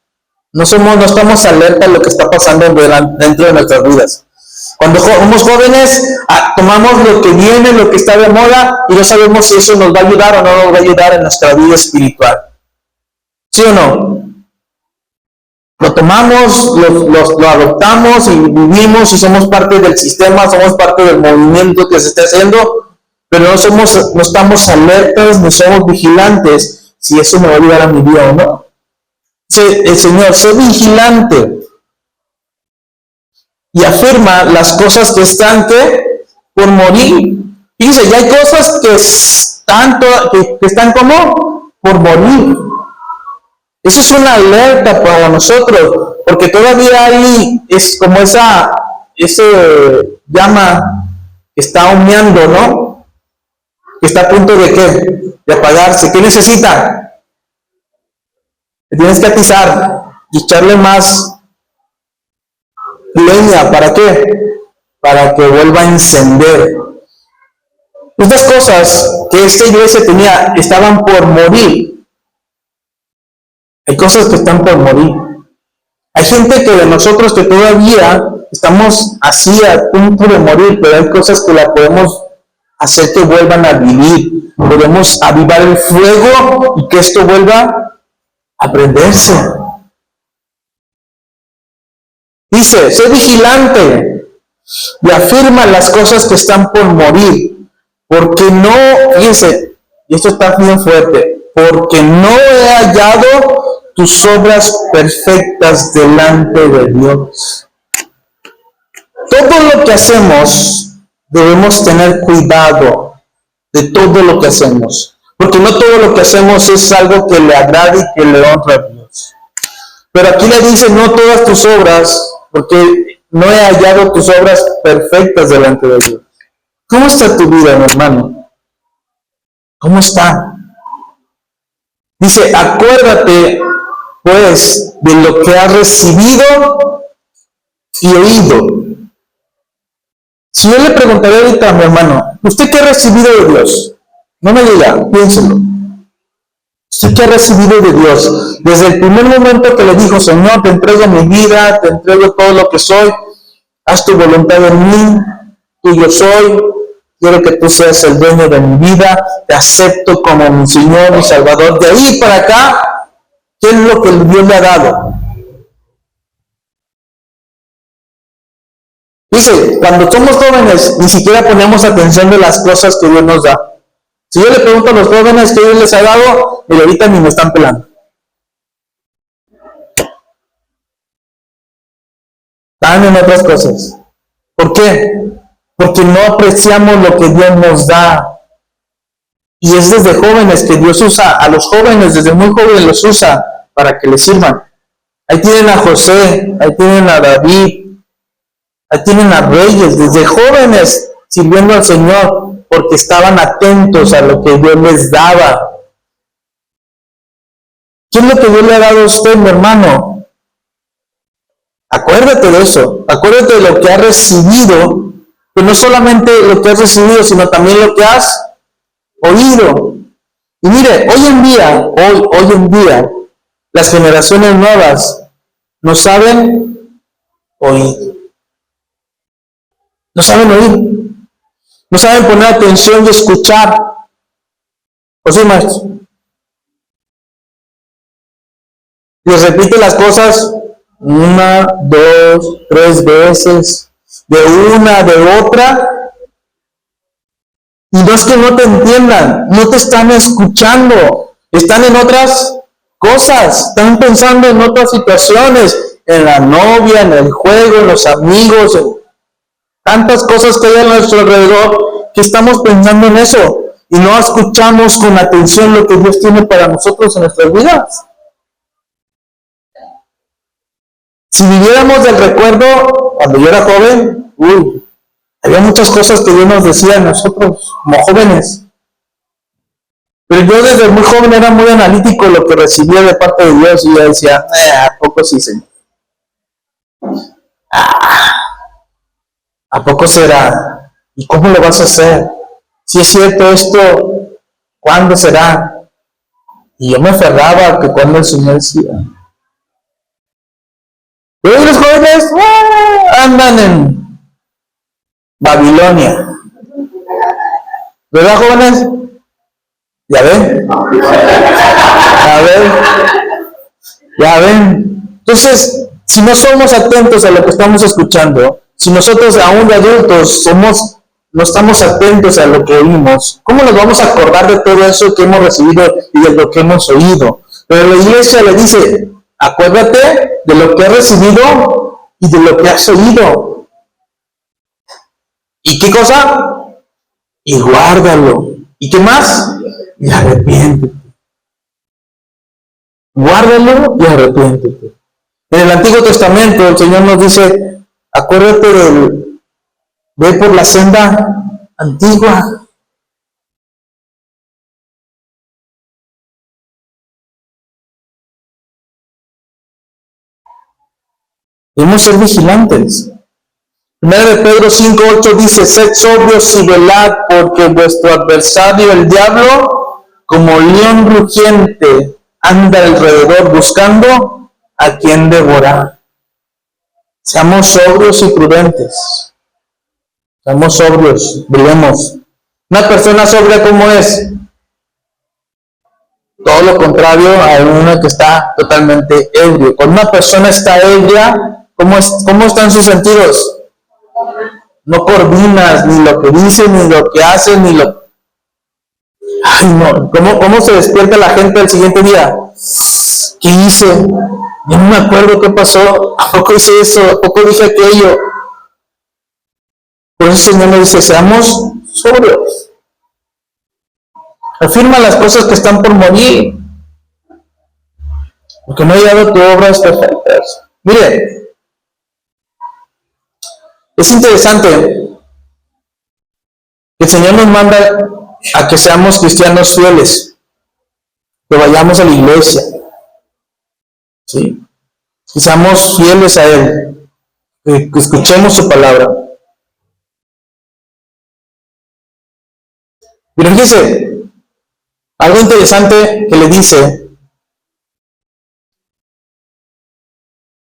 No estamos alerta a lo que está pasando dentro de nuestras vidas. Cuando somos jóvenes, tomamos lo que viene, lo que está de moda, y no sabemos si eso nos va a ayudar o no nos va a ayudar en nuestra vida espiritual. ¿Sí o no? Lo tomamos, lo adoptamos y vivimos y somos parte del sistema, somos parte del movimiento que se está haciendo, pero no estamos alertas ni somos vigilantes si eso me va a ayudar a mi vida o no. El Señor, sé vigilante, y afirma las cosas que están por morir. Fíjense, ya hay cosas que están como por morir. Eso es una alerta para nosotros, porque todavía es como ese llama que está humeando, ¿no? Que está a punto de apagarse. ¿Qué necesita? Te tienes que atizar y echarle más leña. ¿Para qué? Para que vuelva a encender. Estas cosas que esta iglesia tenía estaban por morir. Hay cosas que están por morir. Hay gente que de nosotros que todavía estamos así a punto de morir, pero hay cosas que la podemos hacer que vuelvan a vivir. Podemos avivar el fuego y que esto vuelva a prenderse. Dice, sé vigilante y afirma las cosas que están por morir, porque no, fíjense, y esto está bien fuerte, porque no he hallado tus obras perfectas delante de Dios. Todo lo que hacemos, debemos tener cuidado de todo lo que hacemos, porque no todo lo que hacemos es algo que le agrade y que le honra a Dios. Pero aquí le dice, no todas tus obras, porque no he hallado tus obras perfectas delante de Dios. ¿Cómo está tu vida, mi hermano? ¿Cómo está? Dice, acuérdate, pues, de lo que has recibido y oído. Si yo le preguntaré ahorita a mi hermano, ¿usted qué ha recibido de Dios? No me diga, piénselo. ¿Usted qué ha recibido de Dios? Desde el primer momento que le dijo, Señor, te entrego mi vida, te entrego todo lo que soy, haz tu voluntad en mí, tuyo soy, quiero que tú seas el dueño de mi vida, te acepto como mi Señor y Salvador. De ahí para acá, ¿qué es lo que Dios le ha dado? Dice, cuando somos jóvenes, ni siquiera ponemos atención de las cosas que Dios nos da. Si yo le pregunto a los jóvenes qué Dios les ha dado, y ahorita ni me están pelando. Están en otras cosas. ¿Por qué? Porque no apreciamos lo que Dios nos da. Y es desde jóvenes que Dios usa, a los jóvenes, desde muy jóvenes los usa para que les sirvan. Ahí tienen a José, ahí tienen a David, ahí tienen a reyes, desde jóvenes sirviendo al Señor, porque estaban atentos a lo que Dios les daba. ¿Qué es lo que Dios le ha dado a usted, mi hermano? Acuérdate de eso, acuérdate de lo que has recibido, pero no solamente lo que has recibido, sino también lo que has oído. Y mire, hoy en día, las generaciones nuevas no saben oír. No saben oír. No saben poner atención y escuchar. ¿O sí, maestro? Les repite las cosas 1, 2, 3 veces, de una, de otra. Y no es que no te entiendan, no te están escuchando, están en otras cosas, están pensando en otras situaciones, en la novia, en el juego, en los amigos, en tantas cosas que hay a nuestro alrededor, que estamos pensando en eso y no escuchamos con atención lo que Dios tiene para nosotros en nuestras vidas. Si viviéramos del recuerdo, cuando yo era joven, había muchas cosas que Dios nos decía a nosotros como jóvenes. Pero yo desde muy joven era muy analítico lo que recibía de parte de Dios y yo decía, ¿a poco sí, Señor? ¿A poco será? ¿Y cómo lo vas a hacer? Si es cierto esto, ¿cuándo será? Y yo me aferraba a que cuando el Señor decía. Pero hoy los jóvenes andan en Babilonia. ¿Verdad, jóvenes? ¿Ya ven? ¿Ya ven? Entonces, si no somos atentos a lo que estamos escuchando, si nosotros aún de adultos no estamos atentos a lo que oímos, ¿cómo nos vamos a acordar de todo eso que hemos recibido y de lo que hemos oído? Pero la iglesia le dice, acuérdate de lo que has recibido y de lo que has oído. ¿Y qué cosa? Y guárdalo. ¿Y qué más? Y arrepiéntete. Guárdalo y arrepiéntete. En el Antiguo Testamento el Señor nos dice, acuérdate ve por la senda antigua. Debemos ser vigilantes. 1 de Pedro 5:8 dice, sed sobrios y velad, porque vuestro adversario, el diablo, como león rugiente, anda alrededor buscando a quien devorar. Seamos sobrios y prudentes. Seamos sobrios, brillemos. Una persona sobria, ¿cómo es? Todo lo contrario a una que está totalmente ebrio. Cuando una persona está ebria, ¿cómo están sus sentidos? No coordinas ni lo que dice, ni lo que hace, ni lo... Ay, no. ¿Cómo se despierta la gente al siguiente día? ¿Qué hice? Yo no me acuerdo qué pasó. ¿A poco hice eso? ¿A poco dije aquello? Por eso el Señor nos dice, seamos sobrios. Afirma las cosas que están por morir. Porque no ha llegado tu obras perfectas. Mire, es interesante que el Señor nos manda a que seamos cristianos fieles, que vayamos a la iglesia, ¿sí? Que seamos fieles a Él, que escuchemos su palabra. Pero fíjese, algo interesante que le dice,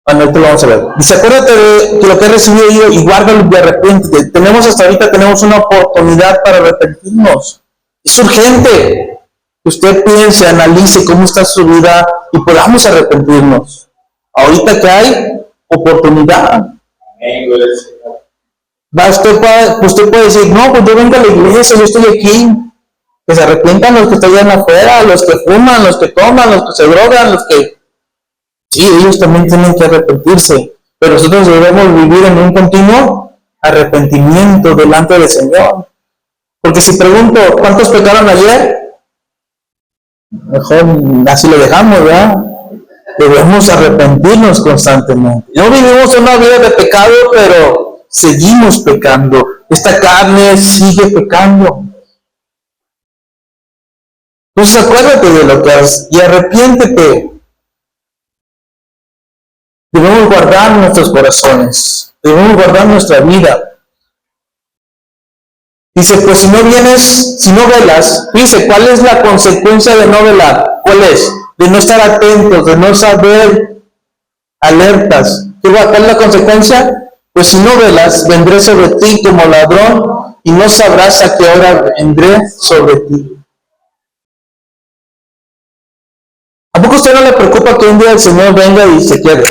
esto lo vamos a ver. Dice, acuérdate de que lo que has recibido y guárdalo y arrepiéntete. Hasta ahorita tenemos una oportunidad para arrepentirnos. Es urgente que usted piense, analice cómo está su vida y podamos arrepentirnos. Ahorita que hay oportunidad. Usted puede decir, no, pues yo vengo a la iglesia, yo estoy aquí. Que se arrepientan los que están afuera, los que fuman, los que toman, los que se drogan, los que... Sí, ellos también tienen que arrepentirse, pero nosotros debemos vivir en un continuo arrepentimiento delante del Señor. Porque si pregunto, ¿cuántos pecaron ayer? Mejor así lo dejamos, ¿verdad? Debemos arrepentirnos constantemente. No vivimos una vida de pecado, pero seguimos pecando. Esta carne sigue pecando. Entonces acuérdate de lo que haces y arrepiéntete. Debemos guardar nuestros corazones, debemos guardar nuestra vida. Dice, pues si no velas, dice, ¿cuál es la consecuencia de no velar? ¿Cuál es? De no estar atentos, de no saber alertas. ¿Cuál es la consecuencia? Pues si no velas, vendré sobre ti como ladrón y no sabrás a qué hora vendré sobre ti. ¿A poco a usted no le preocupa que un día el Señor venga y se quede?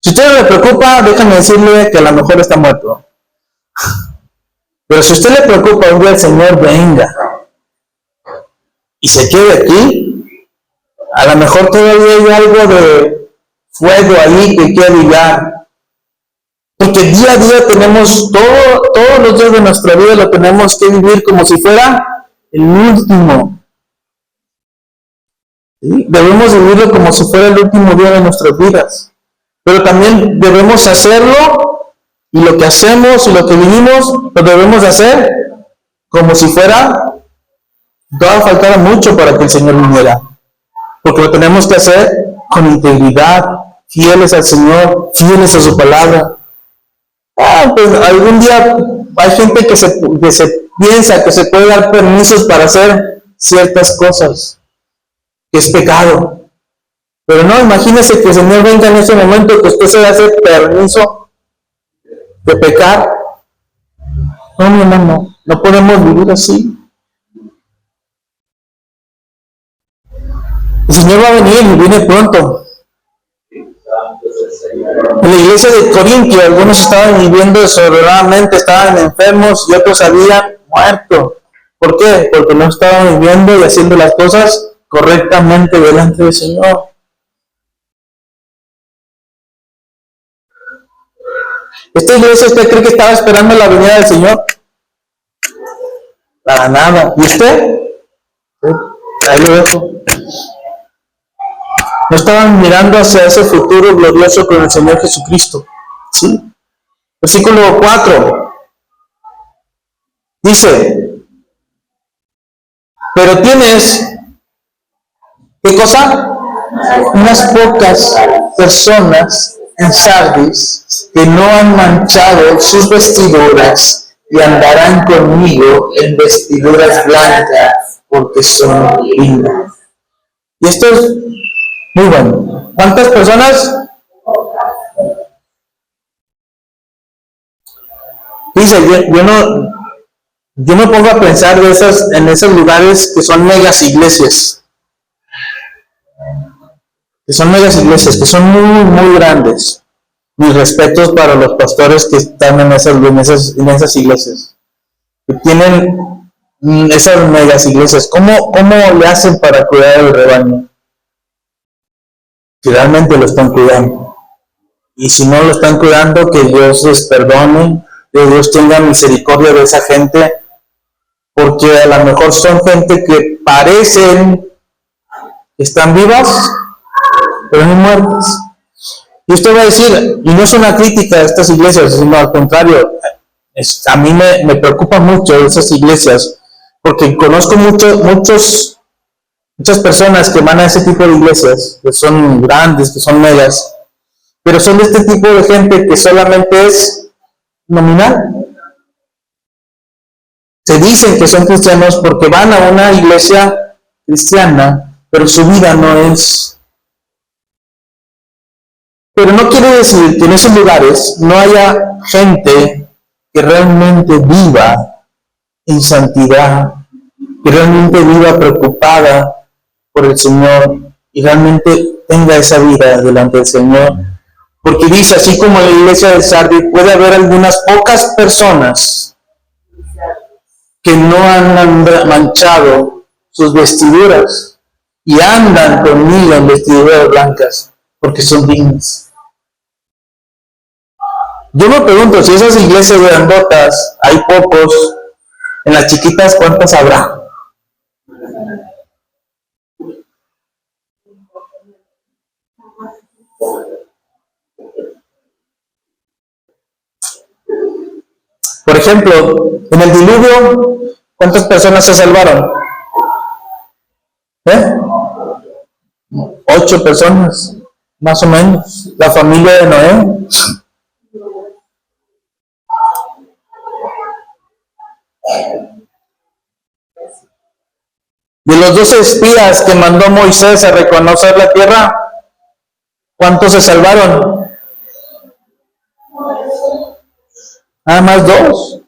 Si a usted no le preocupa, déjame decirle que a lo mejor está muerto. Pero si a usted le preocupa un día el Señor venga y se quede aquí, a lo mejor todavía hay algo de fuego ahí que quiere brillar. Porque día a día tenemos todos los días de nuestra vida lo tenemos que vivir como si fuera el último. ¿Sí? Debemos vivirlo como si fuera el último día de nuestras vidas. Pero también debemos hacerlo, y lo que hacemos y lo que vivimos, lo debemos hacer como si fuera, todavía faltara mucho para que el Señor viniera. Porque lo tenemos que hacer con integridad, fieles al Señor, fieles a su palabra. Pues algún día hay gente que se piensa que se puede dar permisos para hacer ciertas cosas, que es pecado. Pero no, imagínese que el Señor venga en ese momento que usted se hace permiso de pecar. No, mi hermano, no podemos vivir así. El Señor va a venir y viene pronto. En la iglesia de Corintio, algunos estaban viviendo desordenadamente, estaban enfermos y otros habían muerto. ¿Por qué? Porque no estaban viviendo y haciendo las cosas correctamente delante del Señor. ¿Esta iglesia usted cree que estaba esperando la venida del Señor? Para nada. ¿Y usted? Ahí lo dejo. No estaban mirando hacia ese futuro glorioso con el Señor Jesucristo. ¿Sí? Versículo 4. Dice, pero tienes, ¿qué cosa? Unas pocas personas en Sardis que no han manchado sus vestiduras y andarán conmigo en vestiduras blancas porque son lindas. Y esto es muy bueno. ¿Cuántas personas? Dice, yo me pongo a pensar en esos lugares que son megas iglesias. Que son muy, muy grandes. Mis respetos para los pastores que están en esas iglesias. Que tienen esas megas iglesias. ¿Cómo le hacen para cuidar el rebaño? Si realmente lo están cuidando. Y si no lo están cuidando, que Dios les perdone, que Dios tenga misericordia de esa gente, porque a lo mejor son gente que parecen que están vivas, pero no muertas. Y usted va a decir, y no es una crítica a estas iglesias, sino al contrario, a mí me preocupa mucho esas iglesias, porque conozco muchas personas que van a ese tipo de iglesias, que son grandes, que son megas, pero son de este tipo de gente que solamente es nominal. Se dicen que son cristianos porque van a una iglesia cristiana, pero su vida no es. Pero no quiere decir que en esos lugares no haya gente que realmente viva en santidad, que realmente viva preocupada por el Señor y realmente tenga esa vida delante del Señor. Porque dice, así como en la iglesia de Sardis, puede haber algunas pocas personas que no han manchado sus vestiduras y andan conmigo en vestiduras blancas, porque son dignas. Yo me pregunto, si esas iglesias grandotas hay pocos, en las chiquitas, ¿cuántas habrá? Por ejemplo, en el diluvio, ¿cuántas personas se salvaron? 8 personas, más o menos, la familia de Noé. De los 12 espías que mandó Moisés a reconocer la tierra, ¿cuántos se salvaron? Nada más 2.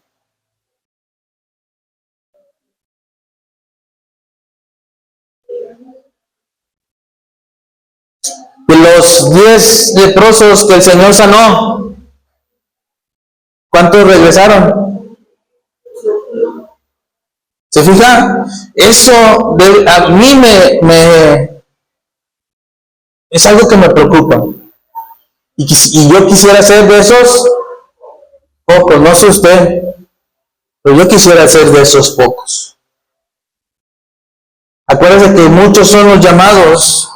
De los 10 leprosos que el Señor sanó, ¿cuántos regresaron? ¿Se fija? Eso a mí es algo que me preocupa. Y yo quisiera ser de esos pocos, no sé usted, pero yo quisiera ser de esos pocos. Acuérdense que muchos son los llamados.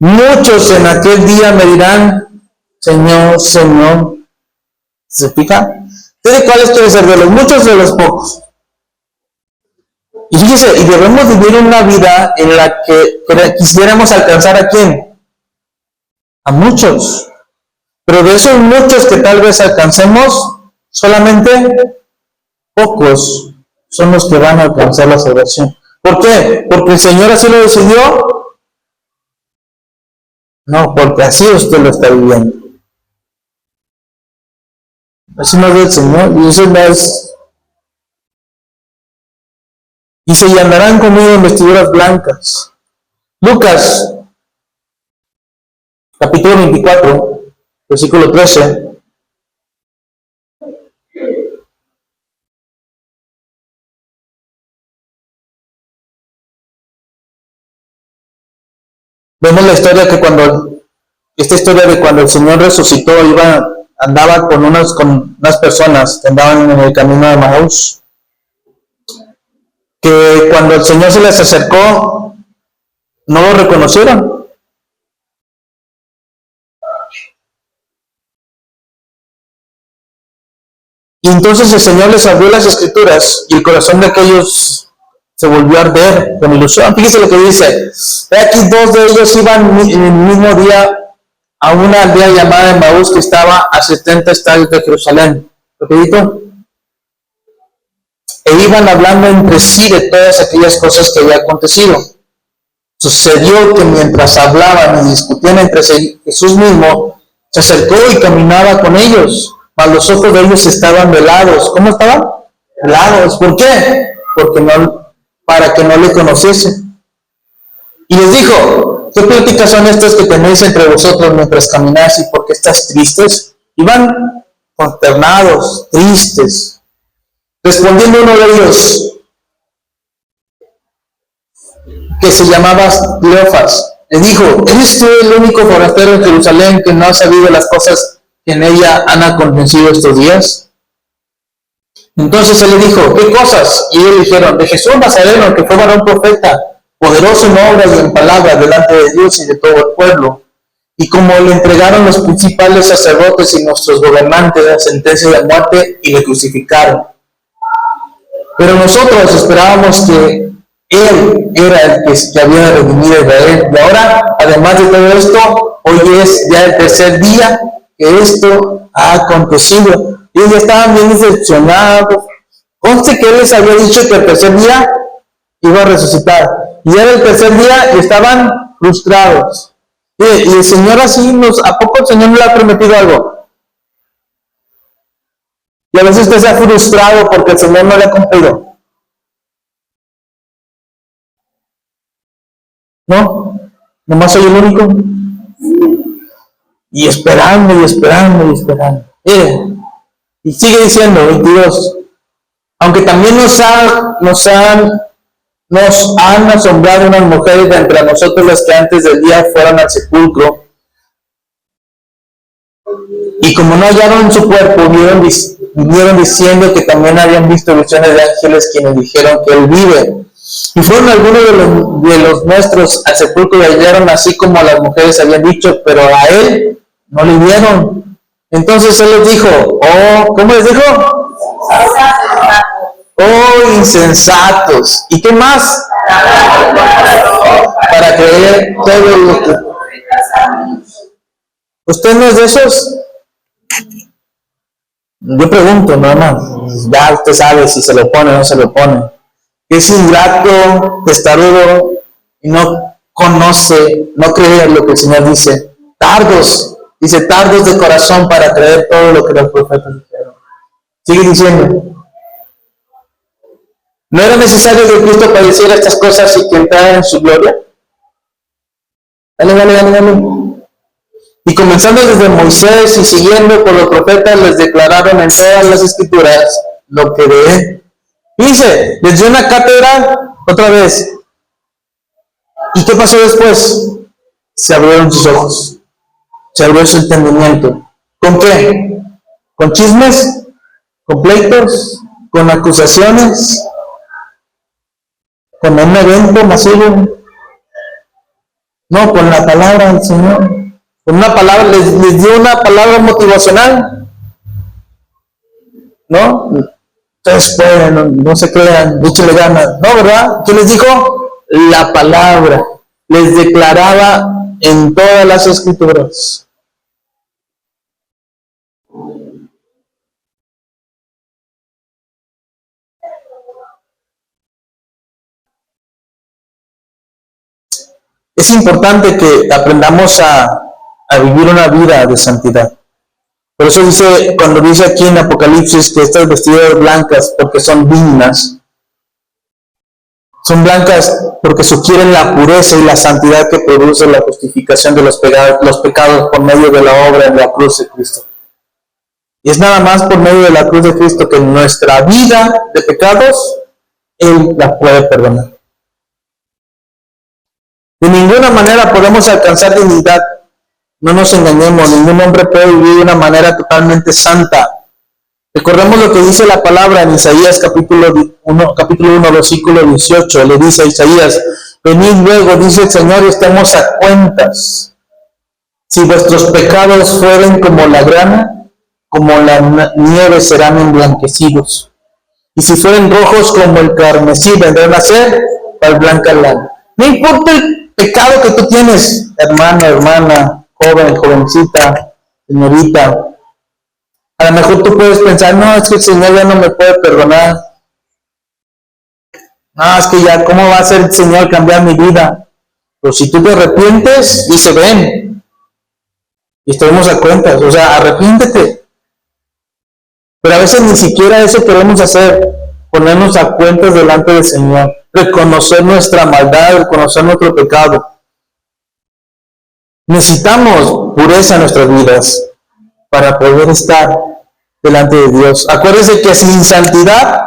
Muchos en aquel día me dirán, Señor, Señor. ¿Se fija? ¿De cuáles quiere ser? ¿De los muchos o de los pocos? Y fíjese, y debemos vivir una vida en la que quisiéramos alcanzar ¿a quién? A muchos. Pero de esos muchos que tal vez alcancemos, solamente pocos son los que van a alcanzar la salvación. ¿Por qué? ¿Porque el Señor así lo decidió? No, porque así usted lo está viviendo. Eso no es del Señor, y eso no es. Dice, y andarán conmigo en vestiduras blancas. Lucas, capítulo 24, versículo 13. Vemos la historia esta historia de cuando el Señor resucitó, andaba con unas personas que andaban en el camino de Maús, que cuando el Señor se les acercó, no lo reconocieron. Y entonces el Señor les abrió las escrituras y el corazón de aquellos se volvió a arder con ilusión. Fíjese lo que dice. He aquí dos de ellos iban en el mismo día a una aldea llamada Emaús que estaba a 70 estadios de Jerusalén. Repito. E iban hablando entre sí de todas aquellas cosas que había acontecido. Sucedió que mientras hablaban y discutían entre sí, Jesús mismo se acercó y caminaba con ellos, mas los ojos de ellos estaban velados. ¿Cómo estaban? Velados. ¿Por qué? Para que no le conociesen. Y les dijo, ¿qué pláticas son estas que tenéis entre vosotros mientras camináis y por qué estás tristes? Iban consternados, tristes. Respondiendo uno de ellos, que se llamaba Cleofas, le dijo, ¿eres tú el único forastero en Jerusalén que no ha sabido las cosas que en ella han acontecido estos días? Entonces él le dijo, ¿qué cosas? Y ellos dijeron, de Jesús Nazareno, que fue varón profeta, poderoso en obras y en palabras delante de Dios y de todo el pueblo. Y como le entregaron los principales sacerdotes y nuestros gobernantes la sentencia de muerte y le crucificaron. Pero nosotros esperábamos que Él era el que había redimido a Israel. Y ahora, además de todo esto, hoy es ya el tercer día que esto ha acontecido. Y ellos estaban bien decepcionados. Conste que Él les había dicho que el tercer día iba a resucitar. Y era el tercer día y estaban frustrados. Y el Señor así ¿a poco el Señor le ha prometido algo? Y a veces usted se ha frustrado porque el Señor no le ha cumplido. ¿No? Nomás soy el único. Y esperando, y esperando, y esperando. Y sigue diciendo, 22. Aunque también nos han asombrado unas mujeres de entre nosotros las que antes del día fueron al sepulcro. Y como no hallaron su cuerpo, vinieron diciendo que también habían visto visiones de ángeles quienes dijeron que él vive. Y fueron algunos de los nuestros al sepulcro y hallaron así como las mujeres habían dicho, pero a él no le vieron. Entonces él les dijo, ¿cómo les dijo? Oh, insensatos. ¿Y qué más? Para creer todo lo que... ¿Usted no es de esos? Yo pregunto, nada más. Ya usted sabe si se lo pone o no se lo pone. Es ingrato, testarudo, y no conoce, no cree lo que el Señor dice. Tardos, dice, tardos de corazón para creer todo lo que los profetas dijeron. Sigue diciendo, ¿no era necesario que Cristo padeciera estas cosas y que entrara en su gloria? Dale. Y comenzando desde Moisés y siguiendo por los profetas, les declararon en todas las escrituras lo que de él. Dice, les dio una cátedra otra vez. ¿Y qué pasó después? Se abrieron sus ojos, se abrió su entendimiento. ¿Con qué? ¿Con chismes? ¿Con pleitos? ¿Con acusaciones? ¿Con un evento masivo? No, con la palabra del Señor. Con una palabra, les dio una palabra motivacional. ¿No? Ustedes pueden, no se crean, échenle ganas. No, ¿verdad? ¿Qué les dijo? La palabra. Les declaraba en todas las escrituras. es importante que aprendamos a vivir una vida de santidad. Por eso dice, cuando dice aquí en Apocalipsis que estas vestiduras blancas, porque son dignas, son blancas porque sugieren la pureza y la santidad que produce la justificación de los pecados por medio de la obra en la cruz de Cristo. Y es nada más por medio de la cruz de Cristo que nuestra vida de pecados, Él la puede perdonar. De ninguna manera podemos alcanzar dignidad. No nos engañemos, ningún hombre puede vivir de una manera totalmente santa. Recordemos lo que dice la palabra en Isaías capítulo 1, versículo 18. Le dice a Isaías, venid luego, dice el Señor, y estemos a cuentas. Si vuestros pecados fueren como la grana, como la nieve serán emblanquecidos. Y si fueren rojos como el carmesí, vendrán a ser tal blanca lana. No importa el pecado que tú tienes, hermana, joven, jovencita, señorita. A lo mejor tú puedes pensar, no, es que el Señor ya no me puede perdonar. No, es que ya, ¿cómo va a hacer el Señor cambiar mi vida? Pero si tú te arrepientes, dice, ven. Y estemos a cuentas, o sea, arrepiéntete. Pero a veces ni siquiera eso queremos hacer, ponernos a cuentas delante del Señor, reconocer nuestra maldad, reconocer nuestro pecado. Necesitamos pureza en nuestras vidas para poder estar delante de Dios. Acuérdense que sin santidad,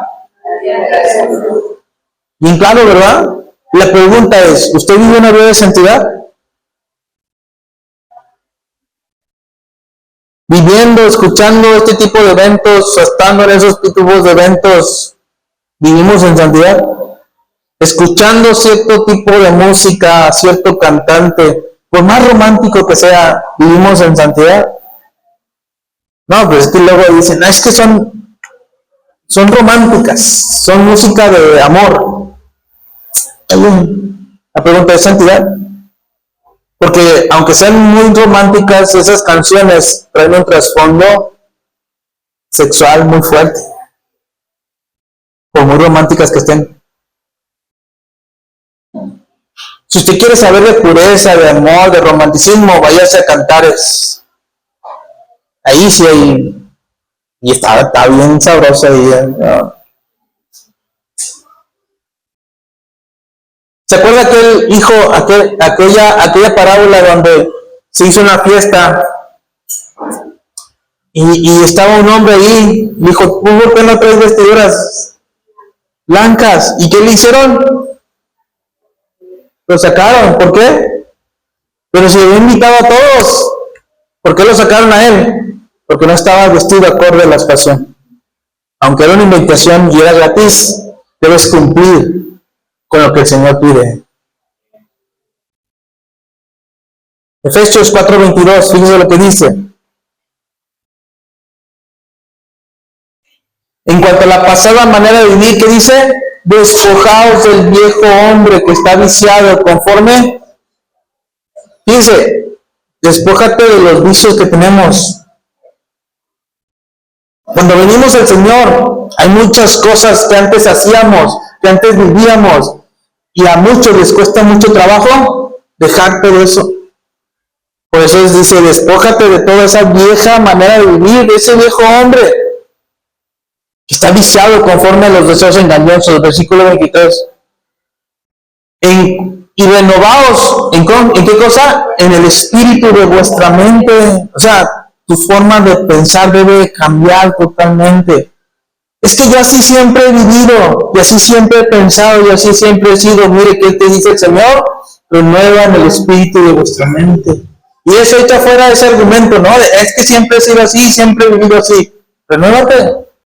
bien claro, ¿verdad? La pregunta es, ¿usted vive una vida de santidad? Viviendo, escuchando este tipo de eventos, estando en esos tipos de eventos, ¿vivimos en santidad? Escuchando cierto tipo de música, cierto cantante, por más romántico que sea, ¿vivimos en santidad? No, pues es que luego dicen, es que son románticas, son música de amor. La pregunta es santidad. Porque aunque sean muy románticas, esas canciones traen un trasfondo sexual muy fuerte, por muy románticas que estén. Si usted quiere saber de pureza, de amor, de romanticismo, váyase a Cantares. Ahí sí hay, y está bien sabrosa ahí, ¿no? ¿Se acuerda aquel hijo, aquella parábola donde se hizo una fiesta y estaba un hombre ahí? Dijo, ¿por qué no traes vestiduras blancas? ¿Y qué le hicieron? Lo sacaron. ¿Por qué? Pero si había invitado a todos, ¿por qué lo sacaron a él? Porque no estaba vestido acorde a la ocasión. Aunque era una invitación y era gratis, debes cumplir con lo que el Señor pide. Efesios 4:22, fíjense lo que dice. En cuanto a la pasada manera de vivir, ¿qué dice? Despojaos del viejo hombre que está viciado conforme. Fíjense, despójate de los vicios que tenemos. Cuando venimos al Señor, hay muchas cosas que antes hacíamos, que antes vivíamos, y a muchos les cuesta mucho trabajo dejar todo eso. Por eso dice, despójate de toda esa vieja manera de vivir, de ese viejo hombre que está viciado conforme a los deseos engañosos. Versículo 23. Y renovaos, ¿en qué cosa? En el espíritu de vuestra mente. O sea, tu forma de pensar debe cambiar totalmente. Es que yo así siempre he vivido, y así siempre he pensado, y así siempre he sido. Mire, ¿qué te dice el Señor? Renueva en el espíritu de vuestra mente. Y eso echa fuera ese argumento, ¿no? Es que siempre he sido así, siempre he vivido así. Renuévate.